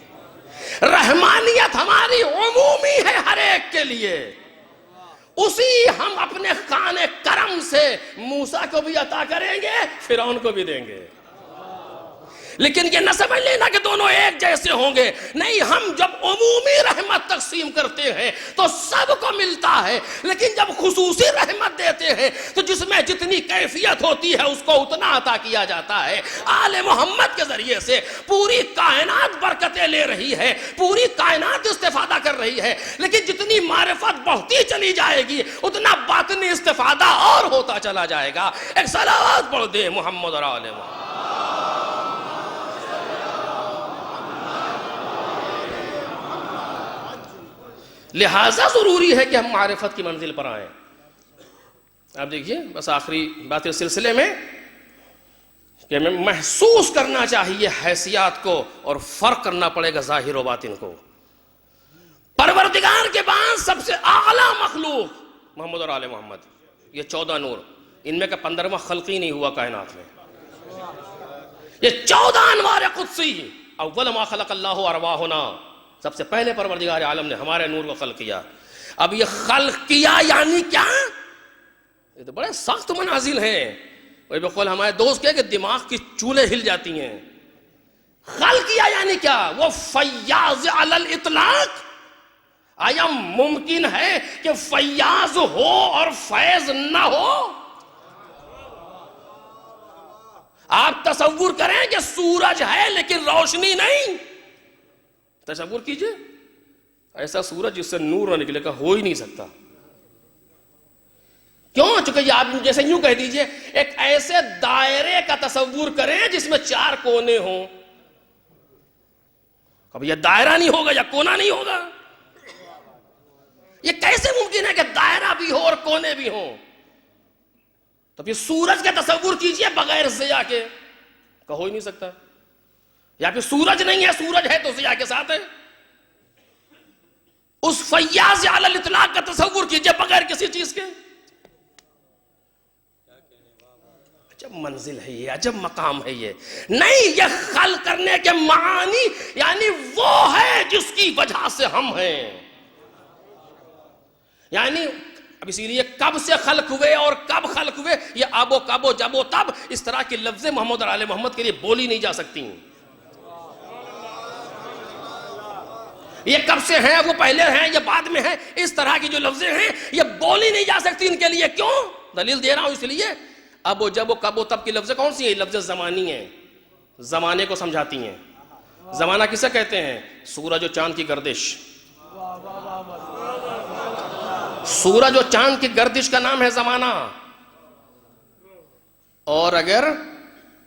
رحمانیت ہماری عمومی ہے ہر ایک کے لیے، اسی ہم اپنے خان کرم سے موسیٰ کو بھی عطا کریں گے، فرعون کو بھی دیں گے. لیکن یہ نہ سمجھ لینا کہ دونوں ایک جیسے ہوں گے، نہیں، ہم جب عمومی رحمت تقسیم کرتے ہیں تو سب کو ملتا ہے، لیکن جب خصوصی رحمت دیتے ہیں تو جس میں جتنی کیفیت ہوتی ہے اس کو اتنا عطا کیا جاتا ہے۔ آل محمد کے ذریعے سے پوری کائنات برکتیں لے رہی ہے، پوری کائنات استفادہ کر رہی ہے، لیکن جتنی معرفت بڑھتی چلی جائے گی اتنا باطنی استفادہ اور ہوتا چلا جائے گا۔ ایک صلوات پڑھ دے محمد اور آل محمد۔ لہٰذا ضروری ہے کہ ہم معرفت کی منزل پر آئیں۔ آپ دیکھیے، بس آخری بات اس سلسلے میں کہ ہمیں محسوس کرنا چاہیے حیثیات کو، اور فرق کرنا پڑے گا ظاہر و باطن کو۔ پروردگار کے بعد سب سے اعلیٰ مخلوق محمد اور آل محمد، یہ 14 نور، ان میں کا 15واں خلقی نہیں ہوا کائنات میں، یہ 14 انوار قدسی۔ اول ما خلق اللہ ارواحنا، سب سے پہلے پروردگار عالم نے ہمارے نور کو خلق کیا۔ اب یہ خلق کیا یعنی کیا؟ یہ تو بڑے سخت منازل ہیں، وہی بقول ہمارے دوست کہے کہ دماغ کی چولیں ہل جاتی ہیں۔ خلق کیا یعنی کیا؟ وہ فیاض علی الاطلاق، آیا ممکن ہے کہ فیاض ہو اور فیض نہ ہو؟ آپ تصور کریں کہ سورج ہے لیکن روشنی نہیں، تصور کیجئے ایسا سورج جس سے نور نہ نکلے گا، ہو ہی نہیں سکتا۔ کیوں؟ چونکہ یہ آپ جیسے یوں کہہ دیجئے ایک ایسے دائرے کا تصور کریں جس میں 4 کونے ہوں، اب یہ دائرہ نہیں ہوگا یا کونا نہیں ہوگا؟ یہ کیسے ممکن ہے کہ دائرہ بھی ہو اور کونے بھی ہوں؟ تو پھر سورج کا تصور کیجئے بغیر ضیاء کے، کہ ہو ہی نہیں سکتا۔ یا پھر سورج نہیں ہے، سورج ہے تو ضیاء کے ساتھ ہے۔ اس فیاض علی الاطلاق کا تصور کیجئے بغیر کسی چیز کے۔ عجب منزل ہے یہ، عجب مقام ہے یہ۔ نہیں، یہ خلق کرنے کے معانی یعنی وہ ہے جس کی وجہ سے ہم ہیں، یعنی اب اسی لیے کب سے خلق ہوئے اور کب خلق ہوئے، یہ اب و کب و جب و تب، اس طرح کی لفظیں محمد اور آل محمد کے لیے بولی نہیں جا سکتی۔ یہ کب سے ہیں، وہ پہلے ہیں یا بعد میں ہیں، اس طرح کی جو لفظیں ہیں یہ بولی نہیں جا سکتی ان کے لیے۔ کیوں؟ دلیل دے رہا ہوں اس لیے، اب و جب و کب و تب کی لفظیں کون سی ہیں؟ لفظ زمانی ہیں، زمانے کو سمجھاتی ہیں۔ زمانہ کسے کہتے ہیں؟ سورج و چاند کی گردش۔ سورج و چاند کی گردش کا نام ہے زمانہ۔ اور اگر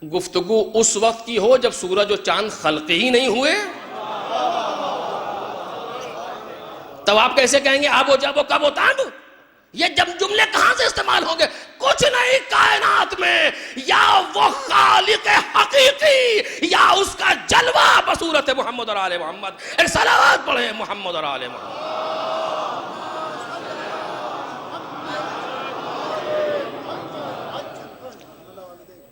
گفتگو اس وقت کی ہو جب سورج و چاند خلق ہی نہیں ہوئے، تب آپ کیسے کہیں گے اب و جب و کب و تب؟ یہ جب جملے کہاں سے استعمال ہوں گے؟ کچھ نہیں کائنات میں، یا وہ خالق حقیقی یا اس کا جلوہ بصورت محمد اور آل محمد۔ ایک صلوات پڑھیں محمد اور آل محمد۔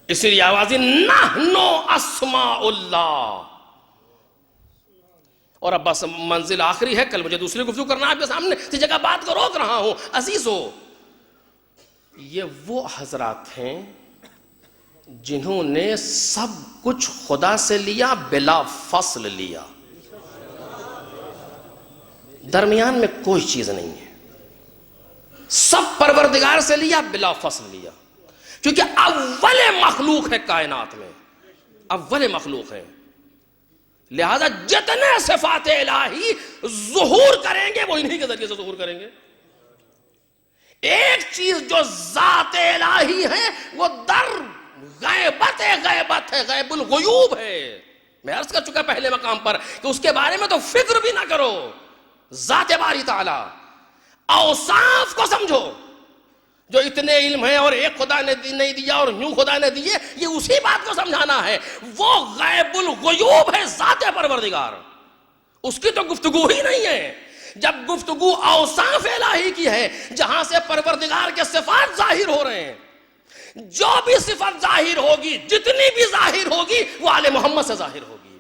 اسی لیے آوازی نحن اسماء اللہ۔ اور اب بس منزل آخری ہے، کل مجھے دوسری گفتگو کرنا آپ کے سامنے، اسی جگہ بات کو روک رہا ہوں۔ عزیزو، یہ وہ حضرات ہیں جنہوں نے سب کچھ خدا سے لیا، بلا فصل لیا، درمیان میں کوئی چیز نہیں ہے، سب پروردگار سے لیا، بلا فصل لیا، کیونکہ اول مخلوق ہے کائنات میں، اول مخلوق ہے۔ لہذا جتنے صفات الہی ظہور کریں گے وہ انہی کے ذریعے سے ظہور کریں گے۔ ایک چیز جو ذات الہی ہے وہ در غیبت غیبت ہے، غیب الغیوب ہے۔ میں عرض کر چکا پہلے مقام پر کہ اس کے بارے میں تو فکر بھی نہ کرو۔ ذات باری تعالی، اوصاف کو سمجھو، جو اتنے علم ہیں اور ایک خدا نے نہیں دیا اور یوں خدا نے دیے، یہ اسی بات کو سمجھانا ہے۔ وہ غیب الغیوب ہے ذات پروردگار، اس کی تو گفتگو ہی نہیں ہے۔ جب گفتگو اوصاف الہی کی ہے جہاں سے پروردگار کے صفات ظاہر ہو رہے ہیں، جو بھی صفت ظاہر ہوگی، جتنی بھی ظاہر ہوگی، وہ آل محمد سے ظاہر ہوگی۔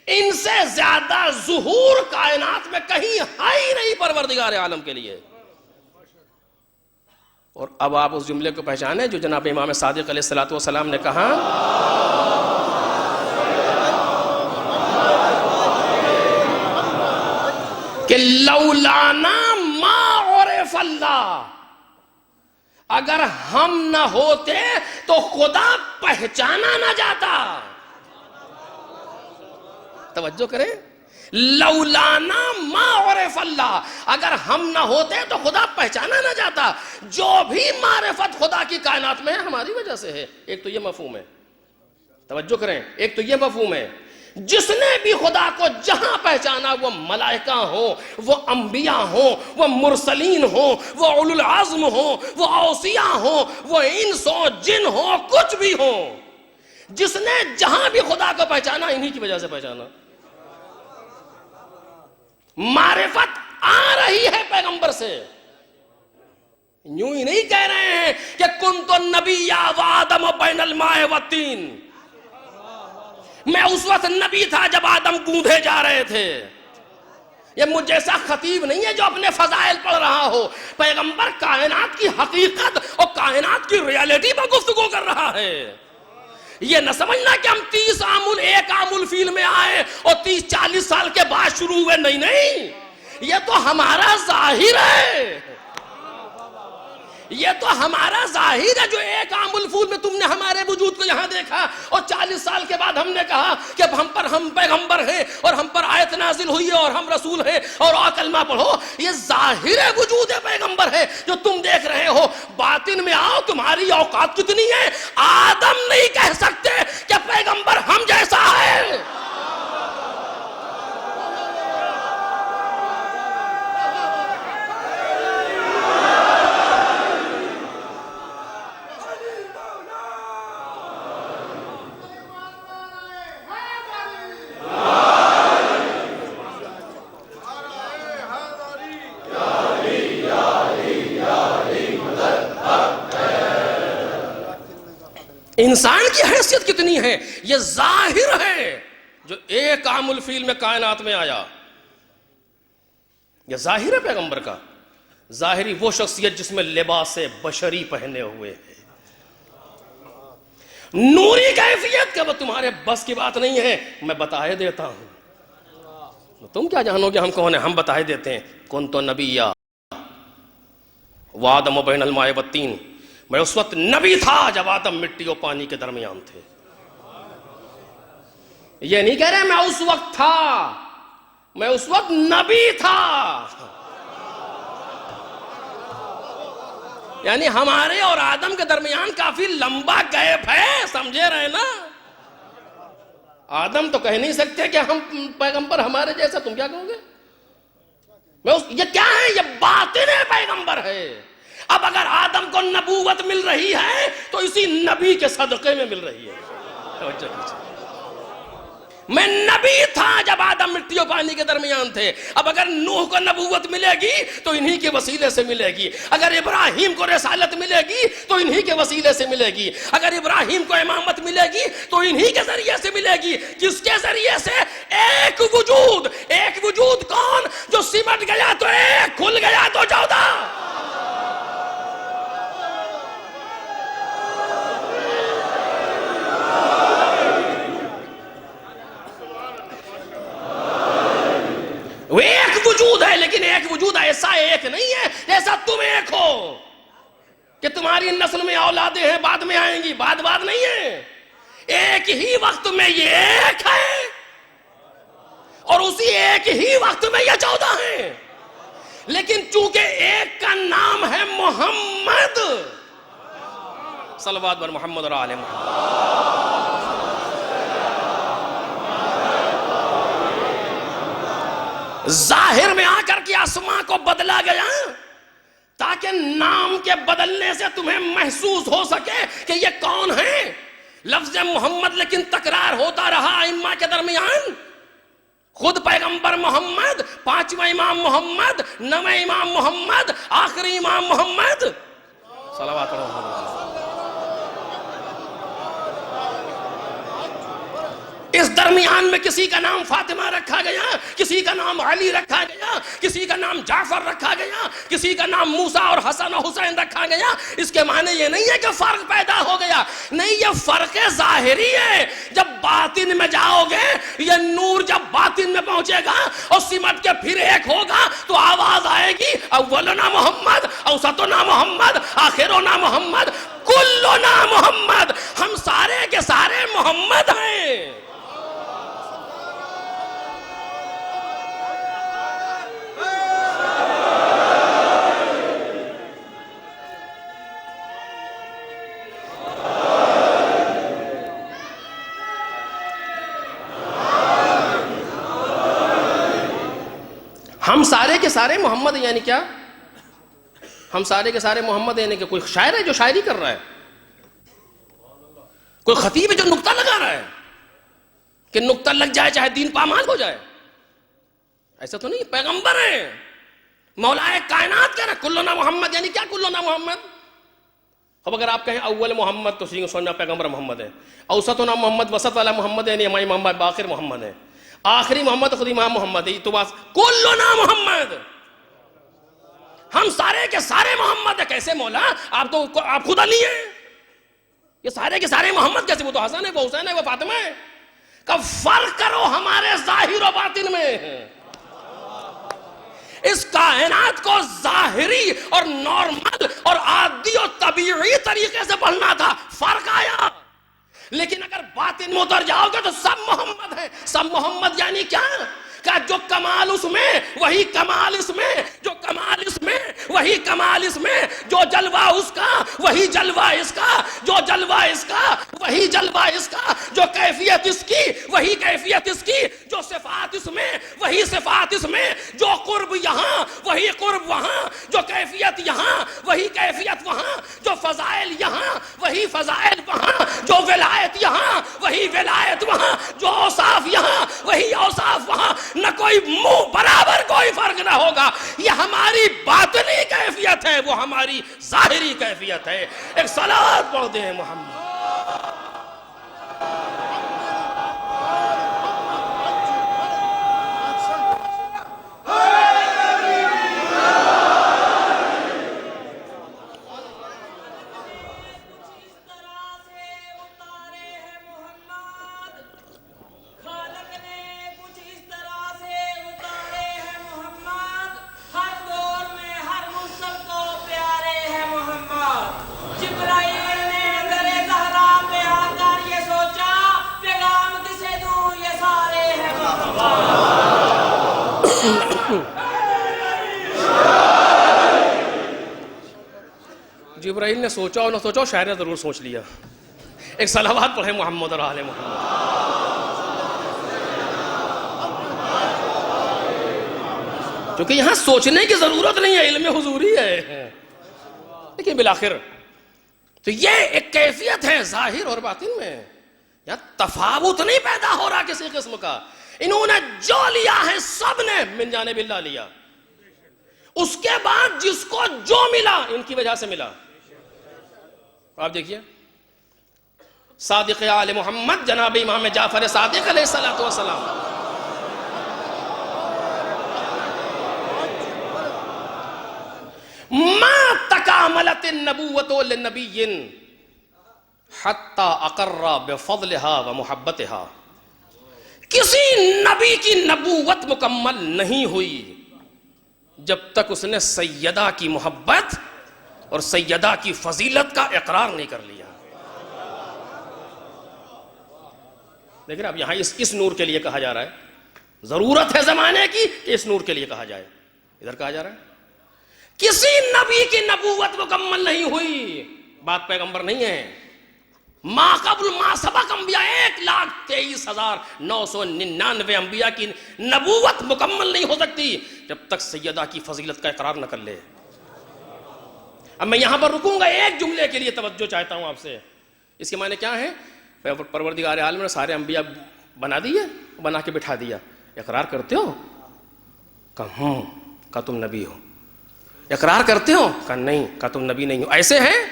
ان سے زیادہ ظہور کائنات میں کہیں ہے ہی نہیں پروردگار عالم کے لیے۔ اور اب آپ اس جملے کو پہچانے جو جناب امام صادق علیہ الصلوۃ والسلام نے کہا، کہ لولانا ما عرف اللہ، اگر ہم نہ ہوتے تو خدا پہچانا نہ جاتا. توجہ کریں، لولانا ما عرف اللہ، اگر ہم نہ ہوتے تو خدا پہچانا نہ جاتا. جو بھی معرفت خدا کی کائنات میں ہے ہماری وجہ سے ہے. ایک تو یہ مفہوم ہے، توجہ کریں، ایک تو یہ مفہوم ہے. جس نے بھی خدا کو جہاں پہچانا، وہ ملائکہ ہوں، وہ انبیاء ہوں، وہ مرسلین ہوں، وہ اولو العزم ہوں، وہ اوصیاء ہوں، وہ انس ہوں، جن ہوں، کچھ بھی ہوں، جس نے جہاں بھی خدا کو پہچانا انہی کی وجہ سے پہچانا. معرفت آ رہی ہے پیغمبر سے. یوں ہی نہیں کہہ رہے ہیں کہ کنت النبی وآدم بین الماء والطین، میں اس وقت نبی تھا جب آدم گوندھے جا رہے تھے. یہ مجھ جیسا خطیب نہیں ہے جو اپنے فضائل پڑھ رہا ہو. پیغمبر کائنات کی حقیقت اور کائنات کی ریالٹی پر گفتگو کر رہا ہے. یہ نہ سمجھنا کہ ہم 30 عام ایک عام الفیل میں آئے اور 30-40 سال کے بعد شروع ہوئے. نہیں نہیں، یہ تو ہمارا ظاہر ہے، یہ تو ہمارا ظاہر ہے. جو ایک عام الفول میں تم نے ہمارے وجود کو یہاں دیکھا اور 40 سال کے بعد ہم نے کہا کہ ہم پیغمبر ہیں اور ہم پر آیت نازل ہوئی ہے اور ہم رسول ہیں اور کلمہ پڑھو. یہ ظاہر وجود ہے، پیغمبر ہے جو تم دیکھ رہے ہو. باطن میں آؤ، تمہاری اوقات کتنی ہے. آدم نہیں کہہ سکتے کہ پیغمبر ہم جیسا ہے. انسان کی حیثیت کتنی ہے یہ ظاہر ہے. جو ایک عام الفیل میں کائنات میں آیا، یہ ظاہر ہے پیغمبر کا. ظاہری وہ شخصیت جس میں لباس بشری پہنے ہوئے ہے. نوری کیفیت کہ وہ تمہارے بس کی بات نہیں ہے، میں بتا دیتا ہوں. تم کیا جانو گے ہم کون ہیں؟ ہم بتا دیتے ہیں. کنت نبی وآدم بین الماء والطین، میں اس وقت نبی تھا جب آدم مٹی اور پانی کے درمیان تھے. یہ نہیں کہہ رہے میں اس وقت تھا، میں اس وقت نبی تھا. یعنی ہمارے اور آدم کے درمیان کافی لمبا گیپ ہے، سمجھے رہے نا. آدم تو کہہ نہیں سکتے کہ ہم پیغمبر ہمارے جیسا. تم کیا کہو گے؟ یہ کیا ہے؟ یہ باطن ہے، پیغمبر ہے. اب اگر آدم کو نبوت مل رہی ہے تو اسی نبی کے صدقے میں مل رہی ہے. میں نبی تھا جب آدم مٹی و پانی کے درمیان تھے. اب اگر نوح کو نبوت ملے گی تو انہی کے وسیلے سے ملے گی. اگر ابراہیم کو رسالت ملے گی تو انہی کے وسیلے سے ملے گی. اگر ابراہیم کو امامت ملے گی تو انہی کے ذریعے سے ملے گی. کس کے ذریعے سے؟ ایک وجود. ایک وجود کون؟ جو سمٹ گیا تو ایک، کھل گیا تو 14. وہ ایک وجود ہے، لیکن ایک وجود ایسا ایک نہیں ہے جیسا تم ایک ہو کہ تمہاری نسل میں اولادیں ہیں بعد میں آئیں گی. بعد نہیں ہے. ایک ہی وقت میں یہ ایک ہے اور اسی ایک ہی وقت میں یہ 14 ہیں. لیکن چونکہ ایک کا نام ہے محمد، صلوات بر محمد اور آل محمد. ظاہر میں آ کر کے اسماء کو بدلا گیا تاکہ نام کے بدلنے سے تمہیں محسوس ہو سکے کہ یہ کون ہے. لفظ محمد لیکن تکرار ہوتا رہا ائمہ کے درمیان. خود پیغمبر محمد، 5واں امام محمد، 9واں امام محمد، آخری امام محمد، صلوات اللہ. اس درمیان میں کسی کا نام فاطمہ رکھا گیا، کسی کا نام علی رکھا گیا، کسی کا نام جعفر رکھا گیا، کسی کا نام موسیٰ اور حسن و حسین رکھا گیا. اس کے معنی یہ نہیں ہے کہ فرق پیدا ہو گیا، نہیں، یہ فرق ظاہری ہے. جب باطن میں جاؤ گے، یہ نور جب باطن میں پہنچے گا اور سمٹ کے پھر ایک ہوگا تو آواز آئے گی اولنا محمد، اوسطنا محمد، آخرنا محمد، کلنا محمد. ہم سارے کے سارے محمد ہیں. ہم سارے کے سارے محمد ہیں، یعنی کیا؟ ہم سارے کے سارے محمد ہیں یعنی کہ کوئی شاعر ہے جو شاعری کر رہا ہے، کوئی خطیب ہے جو نکتہ لگا رہا ہے کہ نکتہ لگ جائے چاہے دین پامال ہو جائے. ایسا تو نہیں، پیغمبر ہیں، مولا کائنات کہہ رہا ہے کلنا محمد. یعنی کیا کلنا محمد؟ اب اگر آپ کہیں اول محمد تو سننا پیغمبر محمد ہے، اوسطنا محمد، وسط والا محمد ہے یعنی امام محمد باقر محمد ہے، آخری محمد خود امام محمد ہے. تو بات کلنا محمد، ہم سارے کے سارے محمد ہیں. کیسے مولا؟ آپ خود علی ہیں، یہ سارے کے سارے محمد کیسے؟ وہ تو حسن ہے، وہ حسین ہے، وہ فاطمہ ہے. کب فرق کرو ہمارے ظاہر و باطن میں. اس کائنات کو ظاہری اور نارمل اور عادی اور طبیعی طریقے سے پڑھنا تھا، فرق آیا. لیکن اگر باطن میں اتر جاؤ گے تو سب محمد ہیں. سب محمد یعنی کیا؟ کہ جو کمال اس میں وہی کمال اس میں، جو کمال اس میں وہی کمال اس میں، جو جلوہ اس کا وہی جلوہ اس کا، جو جلوہ اس کا وہی جلوہ اس کا، جو کیفیت اس کی وہی کیفیت اس کی، جو صفات اس میں وہی صفات اس میں، جو قرب یہاں وہی قرب وہاں، جو کیفیت یہاں وہی کیفیت وہاں، جو فضائل یہاں وہی فضائل وہاں، جو ولایت یہاں وہی ولایت وہاں، جو اوصاف یہاں وہی اوصاف وہاں. نہ کوئی منہ برابر کوئی فرق نہ ہوگا. یہ ہماری باطنی کیفیت ہے، وہ ہماری ظاہری کیفیت ہے. ایک صلوات پڑھ دیں محمد. جبرائیل نے سوچا اور نہ سوچا، شاعر نے ضرور سوچ لیا. ایک صلوات پڑھیں محمد اور آل محمد. کیونکہ یہاں سوچنے کی ضرورت نہیں ہے، علم حضوری ہے. لیکن بالآخر تو یہ ایک کیفیت ہے ظاہر اور باطن میں. یہاں تفاوت نہیں پیدا ہو رہا کسی قسم کا. انہوں نے جو لیا ہے سب نے من جانب اللہ لیا. اس کے بعد جس کو جو ملا ان کی وجہ سے ملا. آپ دیکھیے صادق آل محمد جناب امام جعفر صادق علیہ السلام، ما تکاملت النبوۃ للنبی حتی اقر بفضلها ومحبتها. کسی نبی کی نبوت مکمل نہیں ہوئی جب تک اس نے سیدہ کی محبت اور سیدہ کی فضیلت کا اقرار نہیں کر لیا. لیکن اب یہاں اس نور کے لیے کہا جا رہا ہے، ضرورت ہے زمانے کی کہ اس نور کے لیے کہا جائے. ادھر کہا جا رہا ہے کسی نبی کی نبوت مکمل نہیں ہوئی. بات پیغمبر نہیں ہے. ما قبل ما سبق انبیاء 1,23,999 انبیاء کی نبوت مکمل نہیں ہو سکتی جب تک سیدہ کی فضیلت کا اقرار نہ کر لے. اب میں یہاں پر رکوں گا، ایک جملے کے لیے توجہ چاہتا ہوں آپ سے. اس کے معنی کیا ہے؟ پروردگار عالم نے سارے انبیاء بنا دیے، بنا کے بٹھا دیا. اقرار کرتے ہو؟ کہا ہوں. کہا تم نبی ہو. اقرار کرتے ہو؟ کہا نہیں. کہا تم نبی نہیں ہو. ایسے ہیں.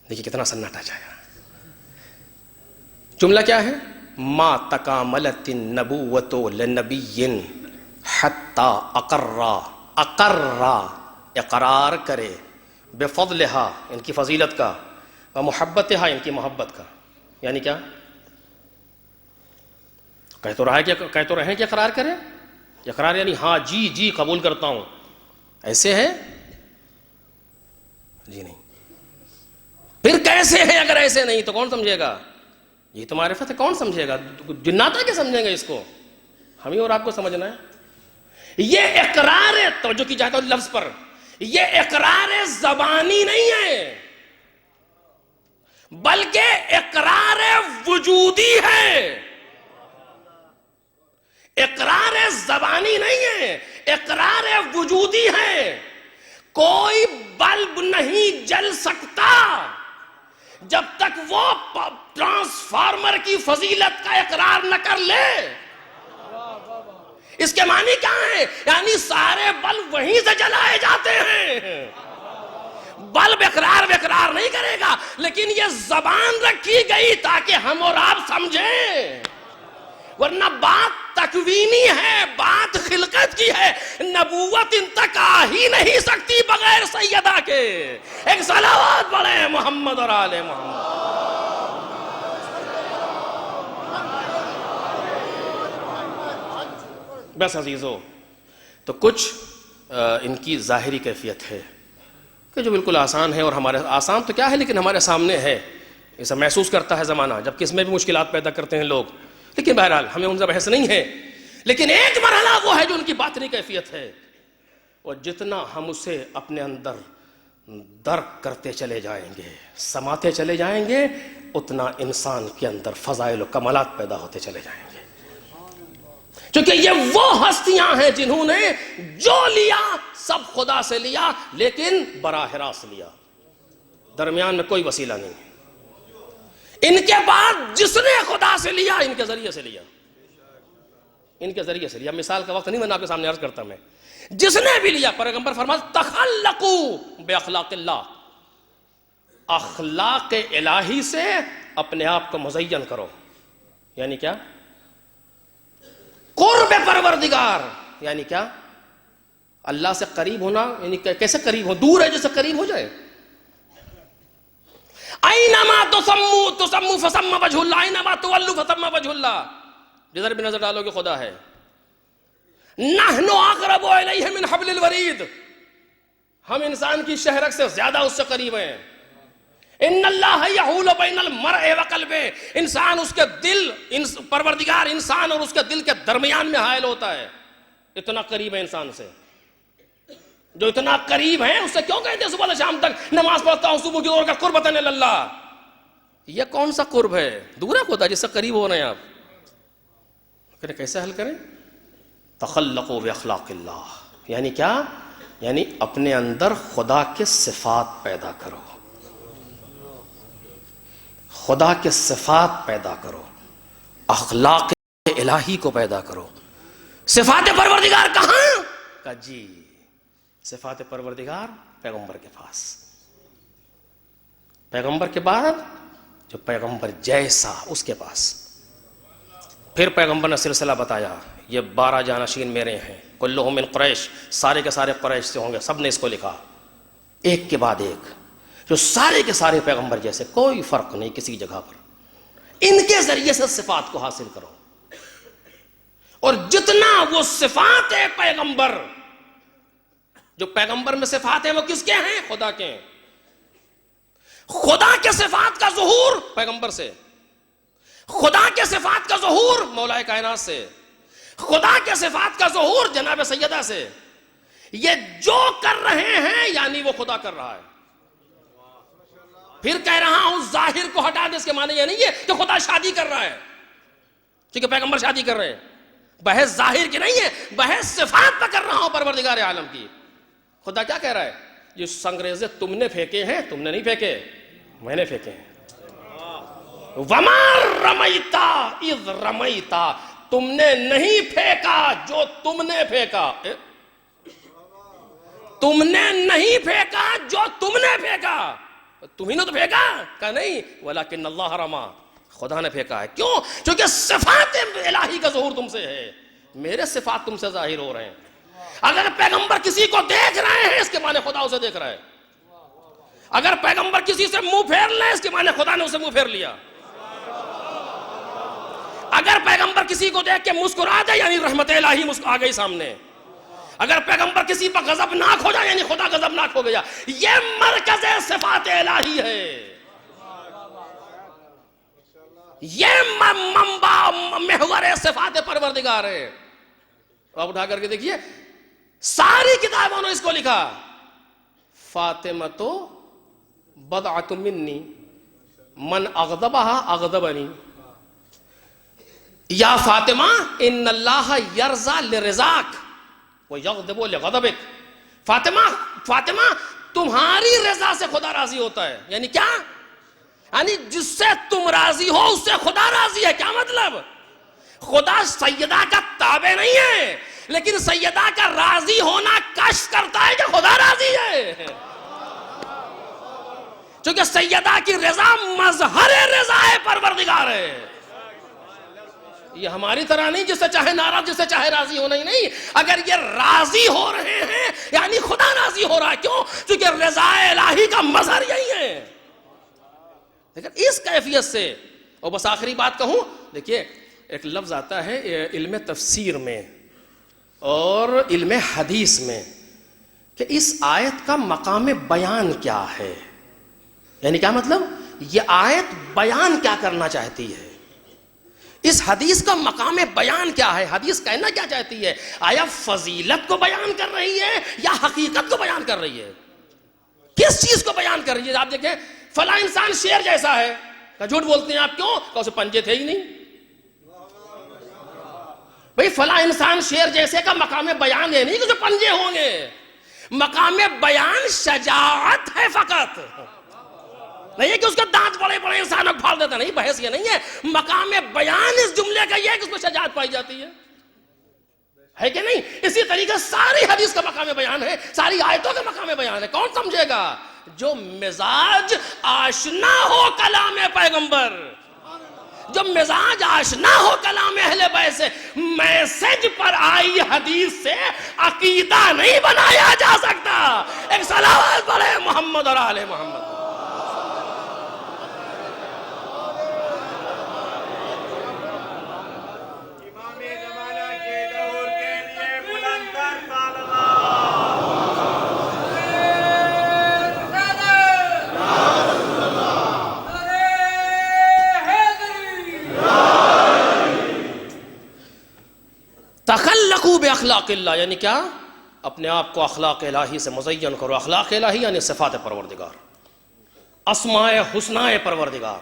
دیکھیے کتنا سناٹا چھایا. جملہ کیا ہے؟ ما تکاملت النبوۃ لنبی حتی اقرار کرے بفضلہا ان کی فضیلت کا، و محبتہا ان کی محبت کا. یعنی کیا؟ کہہ تو رہے ہیں کہ اقرار کرے. اقرار یعنی ہاں جی قبول کرتا ہوں، ایسے ہے؟ جی نہیں. پھر کیسے ہے؟ اگر ایسے نہیں تو کون سمجھے گا؟ یہ تو معرفت ہے، کون سمجھے گا؟ جنات ہے کہ سمجھیں گے اس کو؟ ہمیں اور آپ کو سمجھنا ہے. یہ اقرار توجہ کی جائے تو لفظ پر، یہ اقرار زبانی نہیں ہے بلکہ اقرار وجودی ہے. اقرار زبانی نہیں ہے، اقرار وجودی ہے. کوئی بلب نہیں جل سکتا جب تک وہ ٹرانسفارمر کی فضیلت کا اقرار نہ کر لے. اس کے معنی کیا ہے؟ یعنی سارے بلب وہیں سے جلائے جاتے ہیں. بلب اقرار نہیں کرے گا، لیکن یہ زبان رکھی گئی تاکہ ہم اور آپ سمجھیں. ورنہ بات تکوینی ہے، بات خلقت کی ہے. نبوت ان تک آ ہی نہیں سکتی بغیر سیدہ کے. ایک صلوات پڑھیں محمد اور آل محمد. بس عزیزو، تو کچھ ان کی ظاہری کیفیت ہے کہ جو بالکل آسان ہے، اور ہمارے آسان تو کیا ہے لیکن ہمارے سامنے ہے. اسے محسوس کرتا ہے زمانہ، جبکہ اس میں بھی مشکلات پیدا کرتے ہیں لوگ. لیکن بہرحال ہمیں ان سے بحث نہیں ہے. لیکن ایک مرحلہ وہ ہے جو ان کی باطنی کیفیت ہے، اور جتنا ہم اسے اپنے اندر درک کرتے چلے جائیں گے، سماتے چلے جائیں گے، اتنا انسان کے اندر فضائل و کمالات پیدا ہوتے چلے جائیں گے. کیونکہ یہ وہ ہستیاں ہیں جنہوں نے جو لیا سب خدا سے لیا، لیکن براہ راست لیا، درمیان میں کوئی وسیلہ نہیں ہے. ان کے بعد جس نے خدا سے لیا ان کے ذریعے سے لیا، ان کے ذریعے سے لیا. مثال کا وقت نہیں، میں نے آپ کے سامنے عرض کرتا. میں جس نے بھی لیا، پیغمبر فرماتے تخلقوا باخلاق اللہ، اخلاق الہی سے اپنے آپ کو مزین کرو. یعنی کیا؟ قرب پروردگار یعنی کیا؟ اللہ سے قریب ہونا. یعنی کیسے قریب ہو؟ دور ہے جیسے قریب ہو جائے. اینما تسموا فثم وجہ اللہ، اینما تولوا فثم وجہ اللہ. جدھر بھی نظر ڈالو گے خدا ہے. نحن اقرب الیہ من حبل الورید، ہم انسان کی شہرک سے زیادہ اس سے قریب ہیں. ان اللہ یحول بین المرء وقلبہ، انسان اس کے دل، پروردگار انسان اور اس کے دل کے درمیان میں حائل ہوتا ہے. اتنا قریب ہے انسان سے. جو اتنا قریب ہے اس سے کیوں کہتے ہیں صبح سے شام تک نماز پڑھتا ہوں صبح کی اور کا قربۃ اللہ؟ یہ کون سا قرب ہے؟ دور ہے خدا جس سے قریب ہو رہے ہیں آپ. کیسے حل کریں؟ تخلقوا باخلاق اللہ. یعنی کیا؟ یعنی اپنے اندر خدا کے صفات پیدا کرو، خدا کے صفات پیدا کرو، اخلاق الہی کو پیدا کرو. صفات پروردگار کہاں؟ کہ جی صفات پروردگار پیغمبر کے پاس، پیغمبر کے بعد جو پیغمبر جیسا اس کے پاس. پھر پیغمبر نے سلسلہ بتایا، یہ 12 جانشین میرے ہیں، کلہم من قریش، سارے کے سارے قریش سے ہوں گے. سب نے اس کو لکھا ایک کے بعد ایک، جو سارے کے سارے پیغمبر جیسے، کوئی فرق نہیں کسی جگہ پر. ان کے ذریعے سے صفات کو حاصل کرو. اور جتنا وہ صفات ہے پیغمبر، جو پیغمبر میں صفات ہیں وہ کس کے ہیں؟ خدا کے ہیں. خدا کے صفات کا ظہور پیغمبر سے، خدا کے صفات کا ظہور مولا کائنات سے، خدا کے صفات کا ظہور جناب سیدہ سے. یہ جو کر رہے ہیں یعنی وہ خدا کر رہا ہے. پھر کہہ رہا ہوں ظاہر کو ہٹا دے، اس کے معنی یہ نہیں ہے کہ خدا شادی کر رہا ہے کیونکہ پیغمبر شادی کر رہے ہیں. بحث ظاہر کی نہیں ہے، بحث صفات پہ کر رہا ہوں پروردگار عالم کی. خدا کیا کہہ رہا ہے؟ یہ سنگریزے تم نے پھینکے ہیں، تم نے نہیں پھینکے، میں نے پھینکے ہیں. وما رمیتا اذ رمیتا، تم نے نہیں پھینکا جو تم نے پھینکا. تم نے نہیں پھینکا جو تم نے پھینکا، تم ہی نے تو پھینکا. کہا نہیں، ولکن اللہ رما، خدا نے پھینکا ہے. کیوں؟ کیونکہ صفات الہی کا ظہور تم سے ہے, میرے صفات تم سے ظاہر ہو رہے ہیں. اگر پیغمبر کسی کو دیکھ رہے ہیں اس کے معنی خدا اسے دیکھ رہا ہے. اگر پیغمبر کسی سے منہ پھیر لے اس کے معنی خدا نے اسے منہ پھیر لیا. اگر پیغمبر کسی کو دیکھ کے مسکرا دے یعنی رحمت الہی آ گئی سامنے. اگر پیغمبر کسی پر غضبناک ہو جائے یعنی خدا غضبناک ہو گیا. یہ مرکز صفات الہی ہے, یہ منبع محور صفات پروردگار ہے. آپ اٹھا کر کے دیکھیے ساری کتابوں نے اس کو لکھا, فاطمہ تو بضعۃ منی من اغضبها اغضبنی. یا فاطمہ ان اللہ یرضی لرضاک ویغضب لغضبک. فاطمہ تمہاری رضا سے خدا راضی ہوتا ہے. یعنی کیا؟ یعنی جس سے تم راضی ہو اس سے خدا راضی ہے. کیا مطلب؟ خدا سیدہ کا تابع نہیں ہے, لیکن سیدہ کا راضی ہونا کشف کرتا ہے کہ خدا راضی ہے. چونکہ سیدہ کی رضا مظہر رضا پروردگار ہے. یہ ہماری طرح نہیں جس سے چاہے ناراض جس سے چاہے راضی ہونا ہی نہیں. اگر یہ راضی ہو رہے ہیں یعنی خدا راضی ہو رہا ہے. کیوں؟ چونکہ رضا الہی کا مظہر یہی ہے. لیکن اس کیفیت سے, اور بس آخری بات کہوں, دیکھیے ایک لفظ آتا ہے علم تفسیر میں اور علم حدیث میں کہ اس آیت کا مقام بیان کیا ہے. یعنی کیا مطلب؟ یہ آیت بیان کیا کرنا چاہتی ہے, اس حدیث کا مقام بیان کیا ہے, حدیث کہنا کیا چاہتی ہے. آیا فضیلت کو بیان کر رہی ہے یا حقیقت کو بیان کر رہی ہے؟ کس چیز کو بیان کر رہی ہے؟ آپ دیکھیں فلاں انسان شیر جیسا ہے, جھوٹ بولتے ہیں آپ. کیوں؟ کہ اسے پنجے تھے ہی نہیں. بھئی فلاں انسان شیر جیسے کا مقام بیان ہے نہیں کہ اسے پنجے ہوں گے. مقام بیان شجاعت ہے فقط, نہیں ہے کہ اس کے دانت بڑے بڑے انسانوں کو پھاڑ دیتا. نہیں, بحث یہ نہیں ہے. مقام بیان اس جملے کا یہ ہے کہ اس میں شجاعت پائی جاتی ہے کہ نہیں؟ اسی طریقے ساری حدیث کا مقام بیان ہے, ساری آیتوں کا مقام بیان ہے. کون سمجھے گا؟ جو مزاج آشنا ہو کلام پیغمبر, جو مزاج آشنا ہو کلام اہل بیت سے. میسج پر آئی حدیث سے عقیدہ نہیں بنایا جا سکتا. ایک صلوات پڑھے محمد اور آل محمد. تخلقوا باخلاق اللہ, یعنی کیا؟ اپنے آپ کو اخلاق الہی سے مزین کرو. اخلاق الہی یعنی صفات پروردگار, اسماء حسناء پروردگار,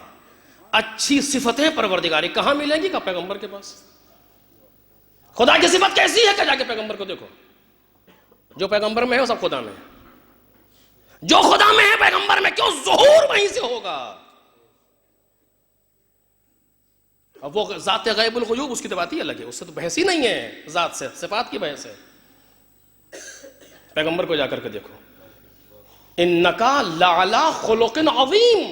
اچھی صفتیں پروردگار. یہ کہاں ملیں گی؟ کہ پیغمبر کے پاس. خدا کی صفت کیسی ہے کہ جا کے پیغمبر کو دیکھو. جو پیغمبر میں ہے وہ سب خدا میں ہے. جو خدا میں ہے پیغمبر میں کیوں؟ ظہور وہیں سے ہوگا. اب وہ ذات غیب الغیوب اس کی تو بات ہی الگ ہے, اس سے تو بحث ہی نہیں ہے. ذات سے صفات کی بحث ہے. پیغمبر کو جا کر کے دیکھو, انکا لعلی خلق عظیم,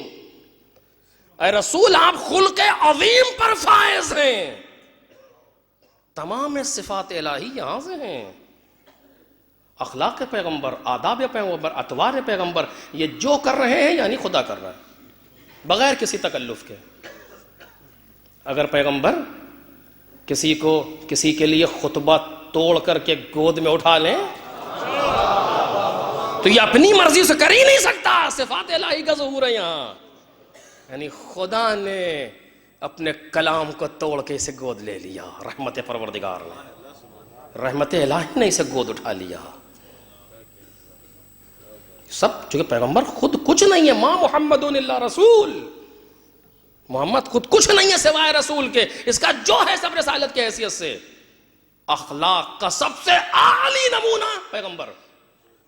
اے رسول آپ خلق عظیم پر فائز ہیں. تمام صفات الہی یہاں سے ہیں. اخلاق پیغمبر, آداب پیغمبر, اطوار پیغمبر, یہ جو کر رہے ہیں یعنی خدا کر رہا ہے بغیر کسی تکلف کے. اگر پیغمبر کسی کے لیے خطبہ توڑ کر کے گود میں اٹھا لیں تو یہ اپنی مرضی سے کر ہی نہیں سکتا. صفات الہی کا ظہور ہے یہاں. یعنی خدا نے اپنے کلام کو توڑ کے اسے گود لے لیا. رحمت پروردگار نے, رحمت الہی نے اسے گود اٹھا لیا. سب چونکہ پیغمبر خود کچھ نہیں ہے. ما محمد الا رسول, محمد خود کچھ نہیں ہے سوائے رسول کے. اس کا جو ہے سب رسالت کی حیثیت سے. اخلاق کا سب سے اعلی نمونہ پیغمبر,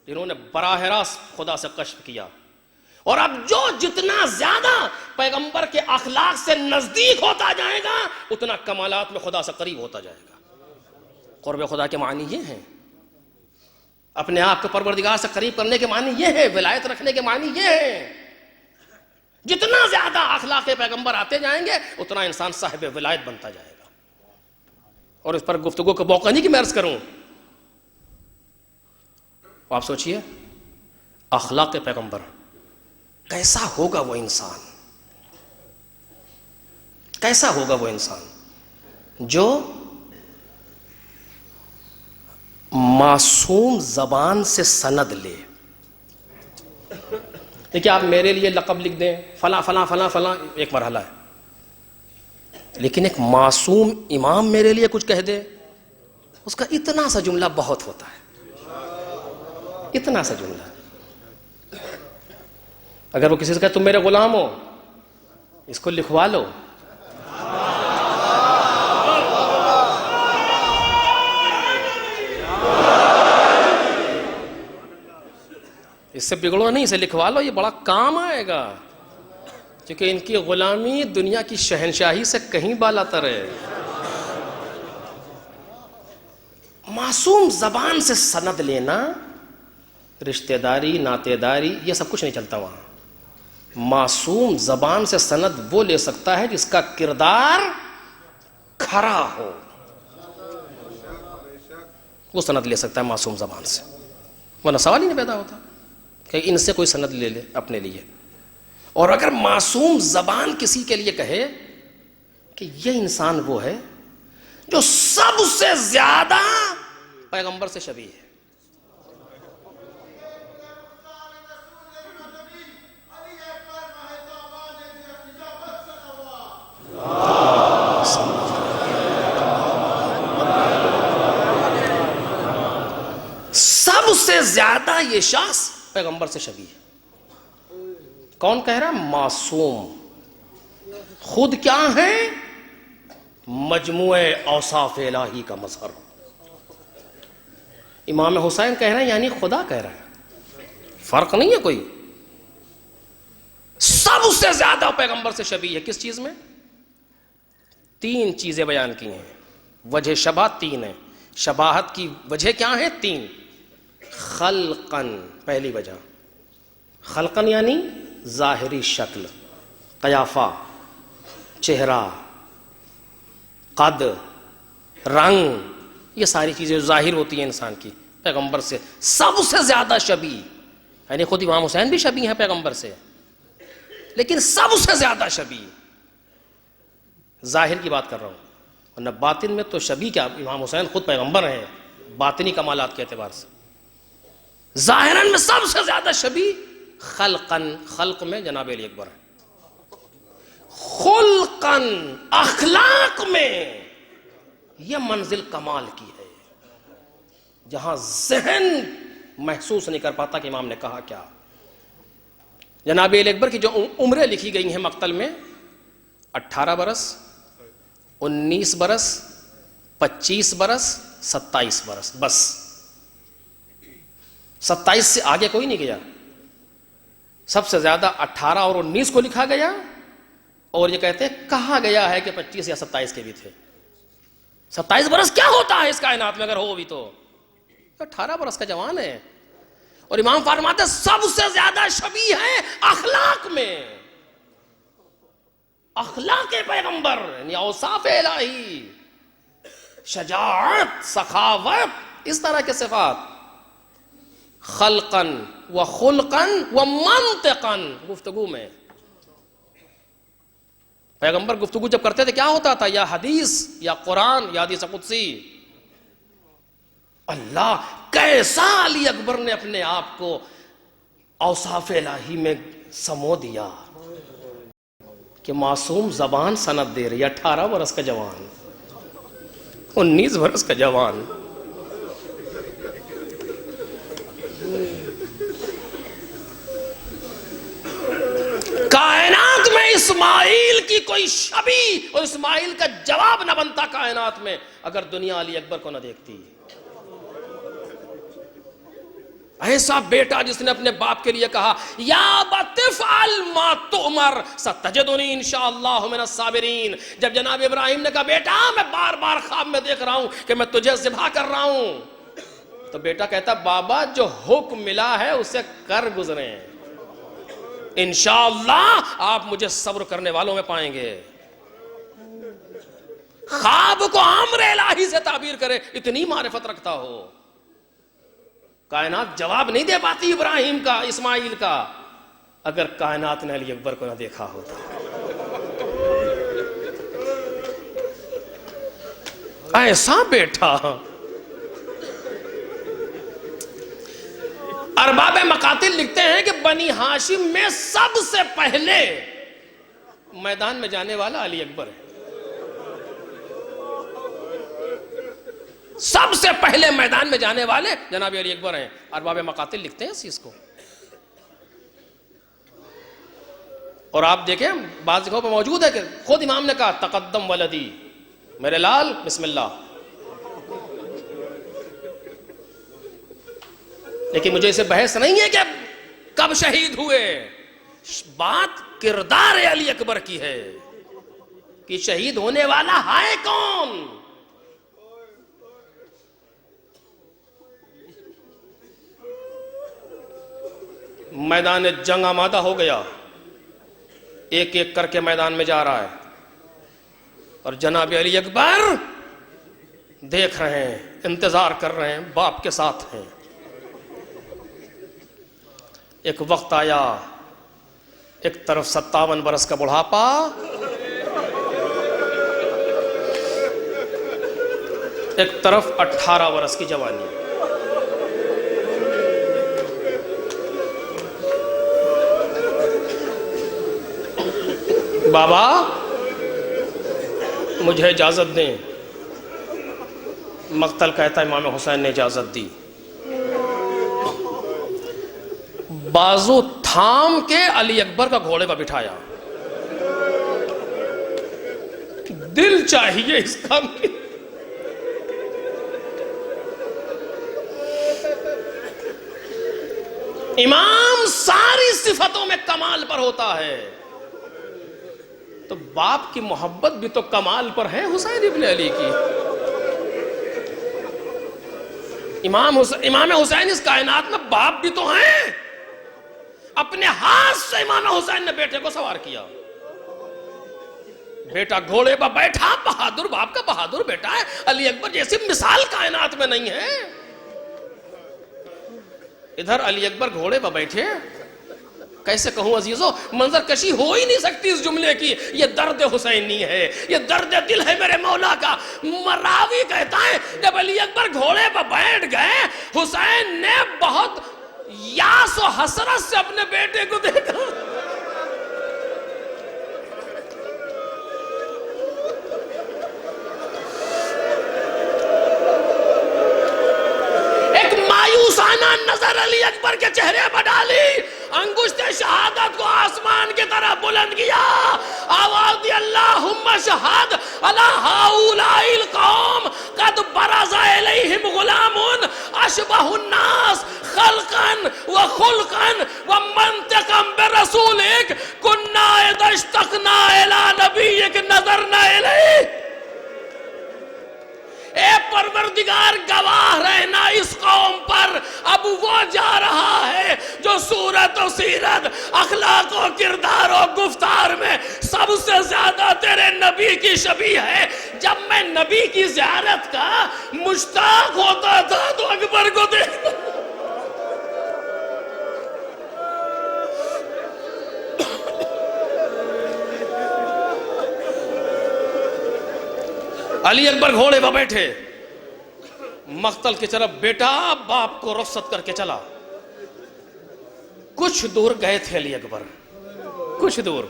جنہوں نے براہ راست خدا سے کشف کیا. اور اب جو جتنا زیادہ پیغمبر کے اخلاق سے نزدیک ہوتا جائے گا اتنا کمالات میں خدا سے قریب ہوتا جائے گا. قرب خدا کے معنی یہ ہیں, اپنے آپ کو پروردگار سے قریب کرنے کے معنی یہ ہے, ولایت رکھنے کے معنی یہ ہے. جتنا زیادہ اخلاق پیغمبر آتے جائیں گے اتنا انسان صاحب ولایت بنتا جائے گا. اور اس پر گفتگو کا موقع نہیں کہ میں عرض کروں. آپ سوچئے اخلاق پیغمبر کیسا ہوگا وہ انسان, کیسا ہوگا وہ انسان جو معصوم زبان سے سند لے. دیکھیں آپ میرے لیے لقب لکھ دیں فلاں فلاں فلاں فلاں, ایک مرحلہ ہے, لیکن ایک معصوم امام میرے لیے کچھ کہہ دے, اس کا اتنا سا جملہ بہت ہوتا ہے, اتنا سا جملہ. اگر وہ کسی سے کہے تم میرے غلام ہو, اس کو لکھوا لو, اس سے بگڑو نہیں, اسے لکھوا لو, یہ بڑا کام آئے گا, کیونکہ ان کی غلامی دنیا کی شہنشاہی سے کہیں بالا تر ہے. معصوم زبان سے سند لینا, رشتہ داری ناطے داری یہ سب کچھ نہیں چلتا وہاں. معصوم زبان سے سند وہ لے سکتا ہے جس کا کردار کھرا ہو, وہ سند لے سکتا ہے معصوم زبان سے, ورنہ سوال ہی نہیں پیدا ہوتا کہ ان سے کوئی سند لے لے اپنے لیے. اور اگر معصوم زبان کسی کے لیے کہے کہ یہ انسان وہ ہے جو سب سے زیادہ پیغمبر سے شبیہ ہے, سب سے زیادہ یہ شخص پیغمبر سے شبیہ ہے. کون کہہ رہا؟ معصوم. خود کیا ہے؟ مجموعہ اوصاف الہی کا مظہر. امام حسین کہہ رہے ہیں یعنی خدا کہہ رہا ہے, فرق نہیں ہے کوئی. سب سے زیادہ پیغمبر سے شبیہ ہے. کس چیز میں؟ تین چیزیں بیان کی ہیں. وجہ شبہ تین ہے, شباہت کی وجہ کیا ہے؟ تین. خلقن پہلی وجہ, خلقن یعنی ظاہری شکل, قیافہ, چہرہ, قد, رنگ, یہ ساری چیزیں ظاہر ہوتی ہیں انسان کی, پیغمبر سے سب سے زیادہ شبیہ. یعنی خود امام حسین بھی شبیہ ہیں پیغمبر سے, لیکن سب سے زیادہ شبیہ. ظاہر کی بات کر رہا ہوں, ورنہ باطن میں تو شبیہ کیا, امام حسین خود پیغمبر ہیں باطنی کمالات کے اعتبار سے. ظاہراً میں سب سے زیادہ شبیہ خلقن, خلق میں جناب علی اکبر ہے. خلقن اخلاق میں یہ منزل کمال کی ہے جہاں ذہن محسوس نہیں کر پاتا کہ امام نے کہا کیا. جناب علی اکبر کی جو عمریں لکھی گئی ہیں مقتل میں, 18 برس, 19 برس, 25 برس, 27 برس, بس 27 سے آگے کوئی نہیں گیا. سب سے زیادہ 18 اور 19 کو لکھا گیا, اور یہ کہتے ہیں کہا گیا ہے کہ 25 یا 27 کے بھی تھے. 27 برس کیا ہوتا ہے اس کائنات میں اگر ہو بھی تو, 18 برس کا جوان ہے. اور امام فرماتے ہیں سب سے زیادہ شبیہ ہے اخلاق میں, اخلاق پیغمبر یعنی اوصاف الہی, شجاعت, سخاوت, اس طرح کے صفات. خلقن و خلقن و منطقن, گفتگو میں پیغمبر گفتگو جب کرتے تھے کیا ہوتا تھا؟ یا حدیث, یا قرآن, یا حدیث قدسی. اللہ کیسا علی اکبر نے اپنے آپ کو اوصاف الہی میں سمو دیا کہ معصوم زبان سند دے رہی. 18 برس کا جوان, 19 برس کا جوان, کائنات میں اسماعیل کی کوئی شبیہ اور اسماعیل کا جواب نہ بنتا کائنات میں اگر دنیا علی اکبر کو نہ دیکھتی. ایسا بیٹا جس نے اپنے باپ کے لیے کہا یا ابت افعل ما تؤمر ستجدنی انشاءاللہ من الصابرین. جب جناب ابراہیم نے کہا بیٹا میں بار بار خواب میں دیکھ رہا ہوں کہ میں تجھے ذبح کر رہا ہوں, تو بیٹا کہتا بابا جو حکم ملا ہے اسے کر گزریں. انشاءاللہ آپ مجھے صبر کرنے والوں میں پائیں گے. خواب کو امر الہی سے تعبیر کرے، اتنی معرفت رکھتا ہو. کائنات جواب نہیں دے پاتی ابراہیم کا، اسماعیل کا، اگر کائنات نے علی اکبر کو نہ دیکھا ہوتا. ایسا بیٹھا. ارباب مقاتل لکھتے ہیں کہ بنی ہاشم میں سب سے پہلے میدان میں جانے والا علی اکبر ہے. سب سے پہلے میدان میں جانے والے جناب علی اکبر ہیں. ارباب مقاتل لکھتے ہیں اس چیز کو. اور آپ دیکھیں بعض جگہوں پہ موجود ہے کہ خود امام نے کہا تقدم ولدی، میرے لال بسم اللہ. لیکن مجھے اسے بحث نہیں ہے کہ کب شہید ہوئے، بات کردار علی اکبر کی ہے کہ شہید ہونے والا ہے کون. میدان جنگ آمادہ ہو گیا، ایک ایک کر کے میدان میں جا رہا ہے، اور جناب علی اکبر دیکھ رہے ہیں، انتظار کر رہے ہیں، باپ کے ساتھ ہیں. ایک وقت آیا، ایک طرف 57 برس کا بڑھاپا، ایک طرف 18 برس کی جوانی. بابا مجھے اجازت دیں. مقتل کہتا ہے امام حسین نے اجازت دی. بازو تھام کے علی اکبر کا گھوڑے پر بٹھایا. دل چاہیے اس کام کی. امام ساری صفتوں میں کمال پر ہوتا ہے، تو باپ کی محبت بھی تو کمال پر ہے حسین ابن علی کی. امام حسین اس کائنات میں باپ بھی تو ہیں. اپنے ہاتھ سے امام حسین نے بیٹے کو سوار کیا. بیٹا گھوڑے پر بیٹھا، بہادر باپ کا بہادر بیٹا ہے. علی اکبر جیسی مثال کائنات میں نہیں ہے. ادھر علی اکبر گھوڑے پر بیٹھے، کیسے کہوں عزیزو، منظر کشی ہو ہی نہیں سکتی اس جملے کی. یہ درد حسینی ہے، یہ درد دل ہے میرے مولا کا. مراوی کہتا ہے جب علی اکبر گھوڑے پر بیٹھ گئے، حسین نے بہت یاس و حسرت سے اپنے بیٹے کو دیکھا. ایک مایوسانہ نظر علی اکبر کے چہرے پر ڈالی، انگشت شہادت کو آسمان کی طرف بلند کیا، آواز دی اللہم شہد علی ہؤلاء القوم قد برز الیہم غلام اشبہ الناس خلقا وخلقا ومنطقا برسولک کنا اذا اشتقنا الی نبیک نظرنا الیہ. اے پروردگار گواہ رہنا اس قوم پر، اب وہ جا رہا ہے جو صورت و سیرت، اخلاق و کردار و گفتار میں سب سے زیادہ تیرے نبی کی شبیہ ہے. جب میں نبی کی زیارت کا مشتاق ہوتا تھا تو اکبر کو دیکھتا. علی اکبر گھوڑے پر بیٹھے، مقتل کی طرف بیٹا باپ کو رخصت کر کے چلا. کچھ دور گئے تھے علی اکبر، کچھ دور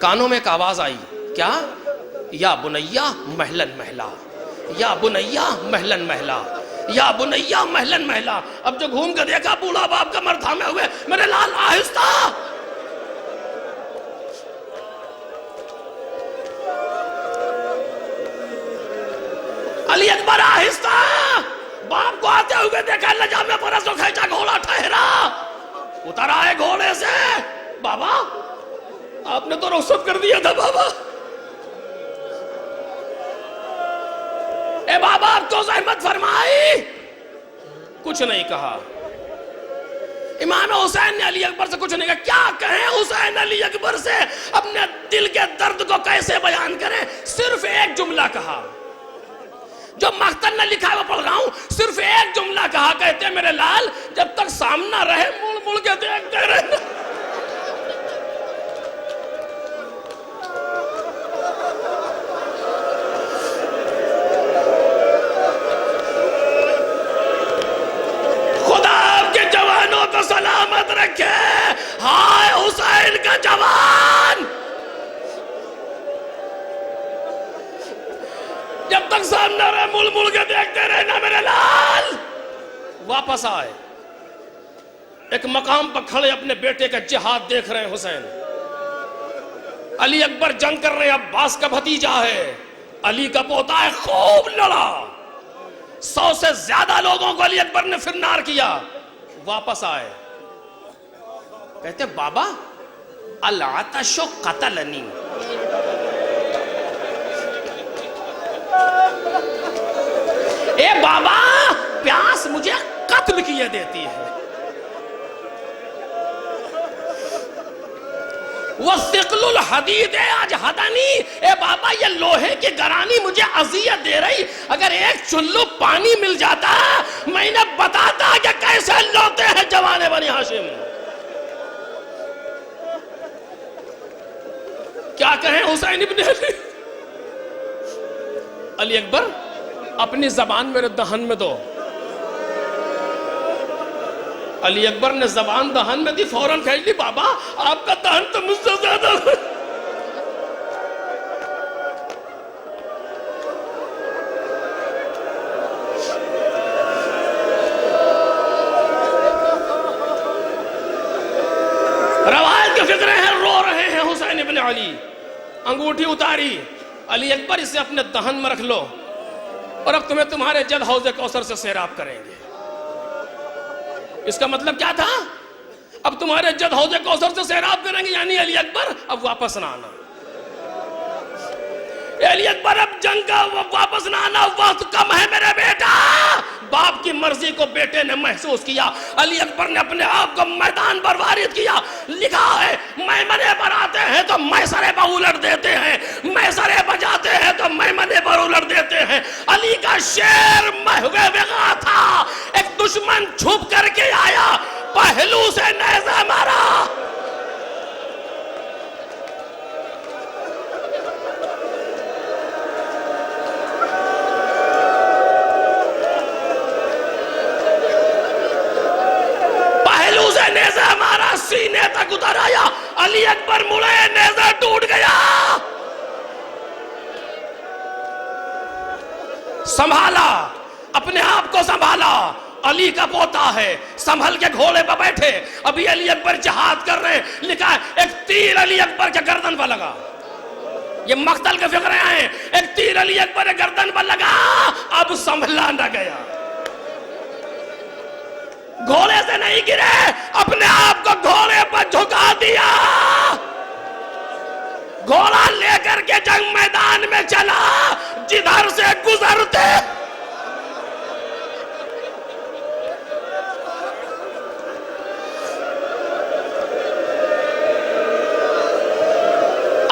کانوں میں ایک آواز آئی. کیا؟ یا بنیا مہلن مہلا، یا بنیا مہلن مہلا، یا بنیا مہلن مہلا. اب جو گھوم کے دیکھا بوڑھا باپ کا مر تھامے ہوئے، میرے لال آہستہ. علی اکبر آہستہ باپ کو آتے ہوئے دیکھا، لجام فرس کو کھینچا، گھوڑا ٹھہرا، اتر آئے گھوڑے سے. بابا آپ نے تو رخصت کر دیا تھا بابا. اے بابا آپ تو زحمت فرمائی. کچھ نہیں کہا. امام حسین نے علی اکبر سے کچھ نہیں کہا. کیا کہیں حسین علی اکبر سے, اپنے دل کے درد کو کیسے بیان کریں؟ صرف ایک جملہ کہا, جو مقتل نے لکھا ہے وہ پڑھ رہا ہوں. صرف ایک جملہ کہا, کہتے میرے لال جب تک سامنا رہے مڑ مڑ کے دیکھتے رہے. خدا آپ کے جوانوں کو سلامت رکھے. ہائے حسین کا جوان, جب تک سامنے رہے مل مل کے دیکھتے رہنا میرے لال. واپس آئے, ایک مقام پر کھڑے اپنے بیٹے کا جہاد دیکھ رہے ہیں حسین. علی اکبر جنگ کر رہے ہیں, عباس کا بھتیجا ہے, علی کا پوتا ہے, خوب لڑا. 100 سے زیادہ لوگوں کو علی اکبر نے فرنار کیا. واپس آئے, کہتے بابا العطش قتلنی, اے بابا پیاس مجھے قتل کیے دیتی ہے. وَثِقْلُ الْحَدِيدِ أَجْهَدَنِي, اے بابا یہ لوہے کی گرانی مجھے اذیت دے رہی. اگر ایک چلو پانی مل جاتا میں نے بتاتا کہ کیسے لوتے ہیں جوان بنی ہاشم. کیا کہیں حسین ابن علی. علی اکبر اپنی زبان میرے دہن میں دو. علی اکبر نے زبان دہن میں دی, فوراً کہہ لی بابا آپ کا دہن تو مجھ سے زیادہ. روایت کے فکرے ہیں, رو رہے ہیں حسین ابن علی. انگوٹھی اتاری, علی اکبر اسے اپنے دہن میں رکھ لو اور اب تمہیں تمہارے جد حوض کوثر سے سیراب کریں گے. اس کا مطلب کیا تھا؟ اب تمہارے جد حوض کوثر سے سیراب کریں گے, یعنی علی اکبر اب واپس نہ آنا. علی اکبر اب جنگ کا واپس نہ آنا, وقت کم ہے میرے بیٹا. باپ کی مرضی کو بیٹے نے محسوس کیا. علی اکبر نے اپنے آپ کو میدان پر وارد کیا. لکھا ہے میمنے پر آتے ہیں تو میسرے پر الٹ دیتے ہیں, میسرے پر جاتے ہیں تو میمنے پر الٹ دیتے ہیں. علی کا شیر محوے وغا تھا. ایک دشمن چھپ کر کے آیا, پہلو سے نیزہ مارا. نیزہ ہمارا سینے تک اتر آیا. علی اکبر مڑے, نیزہ ٹوٹ گیا. سنبھالا, اپنے آپ کو سنبھالا. علی کا پوتا ہے, سنبھل کے گھوڑے پر بیٹھے. ابھی علی اکبر جہاد کر رہے ہیں. لکھا ہے ایک تیر علی اکبر کے گردن پر لگا. یہ مقتل کے فقرے ہیں. ایک تیر علی اکبر کے گردن پر لگا, اب سنبھلا نہ گیا. گھوڑے سے نہیں گرے, اپنے آپ کو گھوڑے پر جھکا دیا. گھوڑا لے کر کے جنگ میدان میں چلا. جدھر سے گزرتے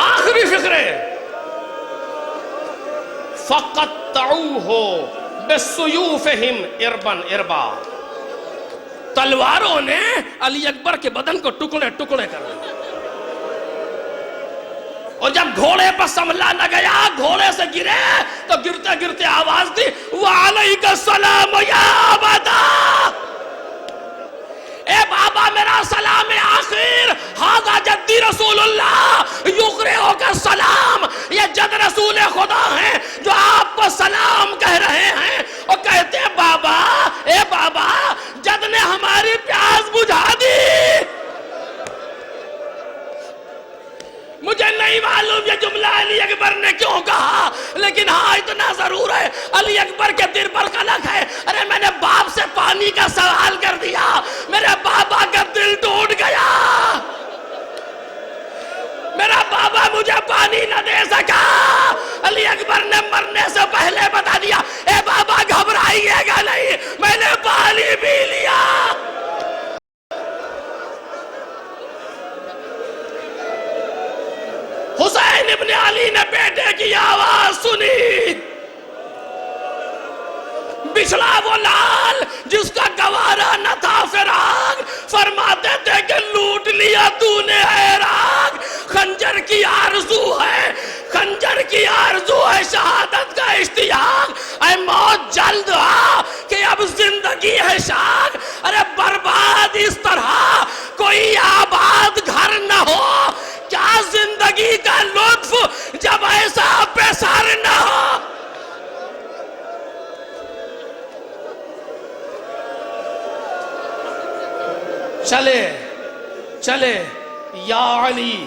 آخری فقرے, فَقَطَّعُوهُ بِالسُّيُوفِهِمْ إِرْبًا إِرْبًا. تلواروں نے علی اکبر کے بدن کو ٹکڑے ٹکڑے کر دیا. اور جب گھوڑے پر سنبھلا نہ گیا, گھوڑے سے گرے تو گرتے گرتے آواز دی, وَعَلَيْكَ السَّلَامُ يَا أَبَدَا. اے بابا میرا سلام آخر. ہاذا جدی رسول اللہ یقرئک السلام. یہ جد رسول خدا ہیں جو آپ کو سلام کہہ رہے ہیں. اور کہتے ہیں بابا, اے بابا جد نے ہماری پیاس بجھا دی. مجھے نہیں معلوم یہ جملہ علی اکبر نے کیوں کہا, لیکن ہاں اتنا ضرور ہے علی اکبر کے دل پر قلق ہے. ارے میں نے باپ سے پانی کا سوال کر دیا, میرے بابا کا دل ٹوٹ گیا. میرا بابا مجھے پانی نہ دے سکا. علی اکبر نے مرنے سے پہلے بتا دیا, اے بابا گھبرائیے گا نہیں, میں نے پانی پی لیا. علی نے بیٹے کی آواز سنی، بچھڑا وہ لال جس کا گوارا نہ تھا فراق، فرماتے تھے کہ لوٹ لیا تو نے عراق، خنجر کی آرزو ہے، خنجر کی آرزو ہے، شہادت کا اشتیاق، اے موت جلد آ کہ اب زندگی ہے شاق، ارے برباد اس طرح کوئی آباد گھر نہ ہو، کیا زندگی کا لطف جب ایسا پیسار نہ ہو۔ چلے چلے یا علی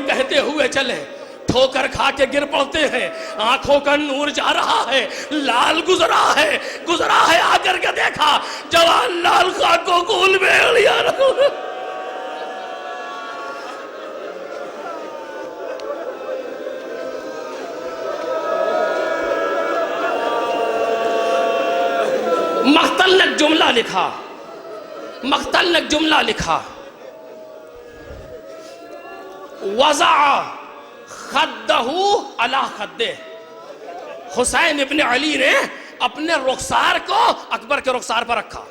کہتے ہوئے چلے، ٹھوکر کھا کے گر پڑتے ہیں، آنکھوں کا نور جا رہا ہے، لال گزرا ہے، آ کر کے دیکھا جوان لال خان کو گول میں لیا رہا۔ مقتل نے ایک جملہ لکھا، وضع خدہ علی خدہ، حسین ابن علی نے اپنے رخسار کو اکبر کے رخسار پر رکھا۔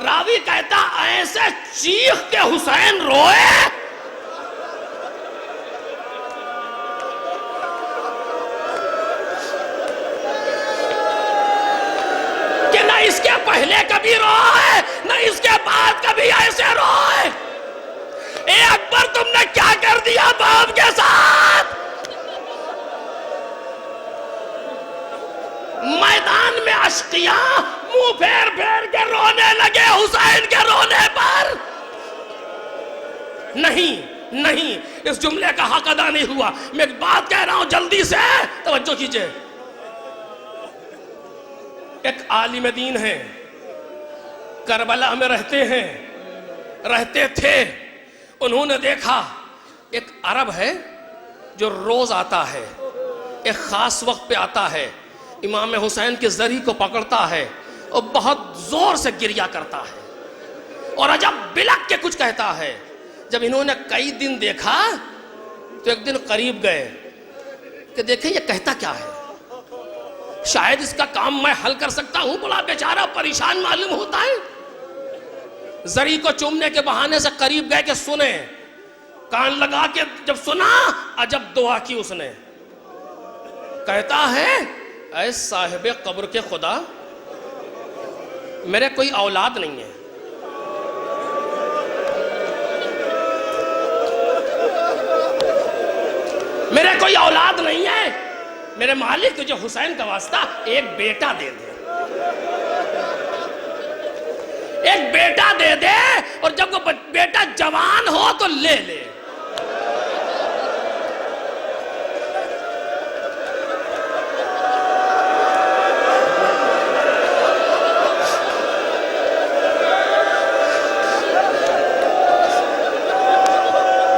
راوی کہتا ایسے چیخ کے حسین روئے کہ نہ اس کے پہلے کبھی روئے نہ اس کے بعد کبھی ایسے روئے۔ اے اکبر تم نے کیا کر دیا باپ کے ساتھ؟ میدان میں اشقیاء منہ پھیر پھیر کے رونے لگے حسین کے رونے پر۔ نہیں اس جملے کا حق ادا نہیں ہوا۔ میں ایک بات کہہ رہا ہوں جلدی سے توجہ کیجئے۔ ایک عالم دین ہے، کربلا میں رہتے تھے، انہوں نے دیکھا ایک عرب ہے جو روز آتا ہے، ایک خاص وقت پہ آتا ہے، امام حسین کے زری کو پکڑتا ہے اور بہت زور سے گریہ کرتا ہے اور عجب بلک کے کچھ کہتا ہے۔ جب انہوں نے کئی دن دیکھا تو ایک دن قریب گئے کہ دیکھیں یہ کہتا کیا ہے، شاید اس کا کام میں حل کر سکتا ہوں۔ بڑا بیچارہ پریشان معلوم ہوتا ہے، زری کو چومنے کے بہانے سے قریب گئے کہ سنیں، کان لگا کے جب سنا عجب دعا کی اس نے۔ کہتا ہے اے صاحب قبر کے خدا، میرے کوئی اولاد نہیں ہے، میرے کوئی اولاد نہیں ہے، میرے مالک تجھے حسین کا واسطہ ایک بیٹا دے دے، ایک بیٹا دے دے، اور جب وہ بیٹا جوان ہو تو لے لے۔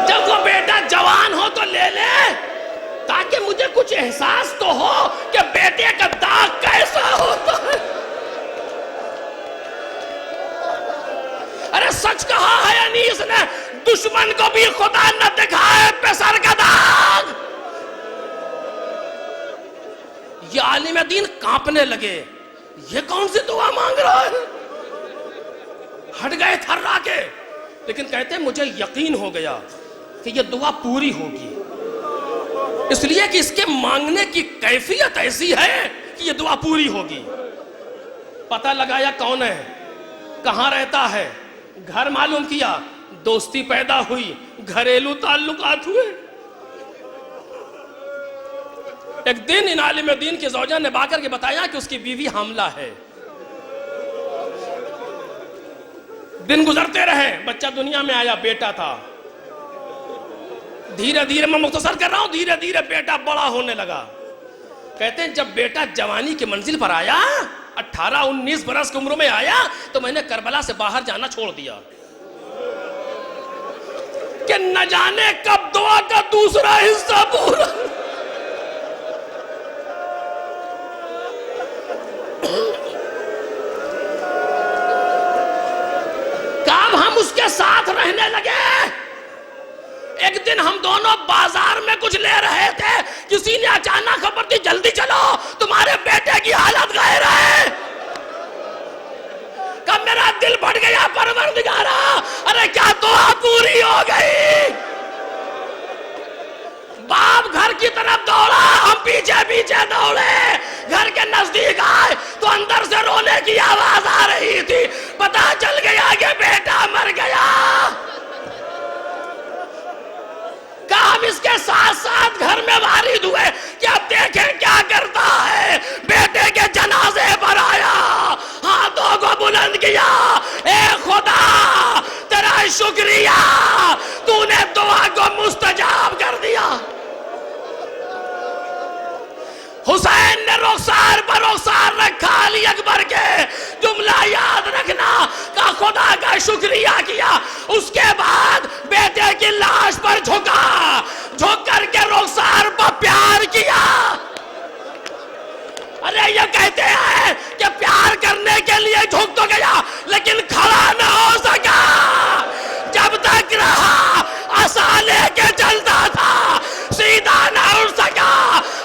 جب وہ بیٹا جوان ہو تو لے لے، تاکہ مجھے کچھ احساس تو ہو کہ بیٹے کا داغ کیسا ہوتا ہے۔ ارے سچ کہا ہے انیس نے، دشمن کو بھی خدا نہ دکھائے پہ سر کا داغ۔ یہ عالم دین کانپنے لگے، یہ کون سی دعا مانگ رہا ہے؟ ہٹ گئے تھرا کے، لیکن کہتے ہیں مجھے یقین ہو گیا کہ یہ دعا پوری ہوگی، اس لیے کہ اس کے مانگنے کی کیفیت ایسی ہے کہ یہ دعا پوری ہوگی۔ پتہ لگایا کون ہے، کہاں رہتا ہے، گھر معلوم کیا، دوستی پیدا ہوئی، گھریلو تعلقات ہوئے۔ ایک دن ان عالم دین کی زوجہ نے با کر کے بتایا کہ اس کی بیوی حاملہ ہے۔ دن گزرتے رہے، بچہ دنیا میں آیا، بیٹا تھا۔ دھیرے دھیرے، میں مختصر کر رہا ہوں، دھیرے دھیرے بیٹا بڑا ہونے لگا۔ کہتے ہیں جب بیٹا جوانی کی منزل پر آیا، 18-19 برس کی عمر میں آیا، تو میں نے کربلا سے باہر جانا چھوڑ دیا کہ نہ جانے کب دعا کا دوسرا حصہ پورا۔ کب ہم اس کے ساتھ رہنے لگے، ایک دن دن ہم دونوں بازار میں کچھ لے رہے تھے، کسی نے اچانک خبر دی جلدی چلو تمہارے بیٹے کی حالت غیر ہے. کب میرا دل پھٹ گیا پروردگارا، ارے کیا دعا پوری ہو گئی. باپ گھر کی طرف دوڑا، ہم پیچھے پیچھے دوڑے. گھر کے نزدیک آئے تو اندر سے رونے کی آواز آ رہی تھی. پتا چل گیا کہ بیٹا مر گیا. کہ ہم اس کے ساتھ ساتھ گھر میں وارد ہوئے کہ اب دیکھیں کیا کرتا ہے. بیٹے کے جنازے پر آیا، ہاتھوں کو بلند کیا، اے خدا تیرا شکریہ، تو نے دعا کو مستجاب کر دیا. حسین نے رخسار پر رخسار رکھا علی اکبر کے، جملہ یاد رکھنا، کہ خدا کا شکریہ کیا. اس کے بعد بیٹے کی لاش پر جھکا، جھک کر کے رخسار پر پیار کیا. ارے یہ کہتے ہیں کہ پیار کرنے کے لیے جھک تو گیا لیکن کھڑا نہ ہو سکا. جب تک رہا عصا لے کے چلتا تھا، سیدھا نہ اٹھ سکا.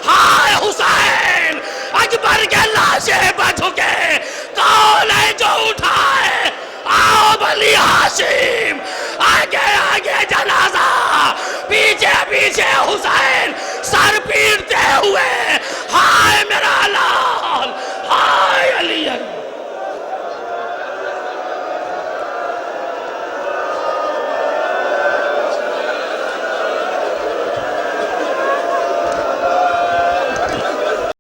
ہائے حسین، اکبر کے لاشیں پر جھکے، کون ہے جو اٹھائے؟ آؤ بلی ہاشم. آگے آگے جنازہ، پیچھے پیچھے حسین، سر پیٹتے ہوئے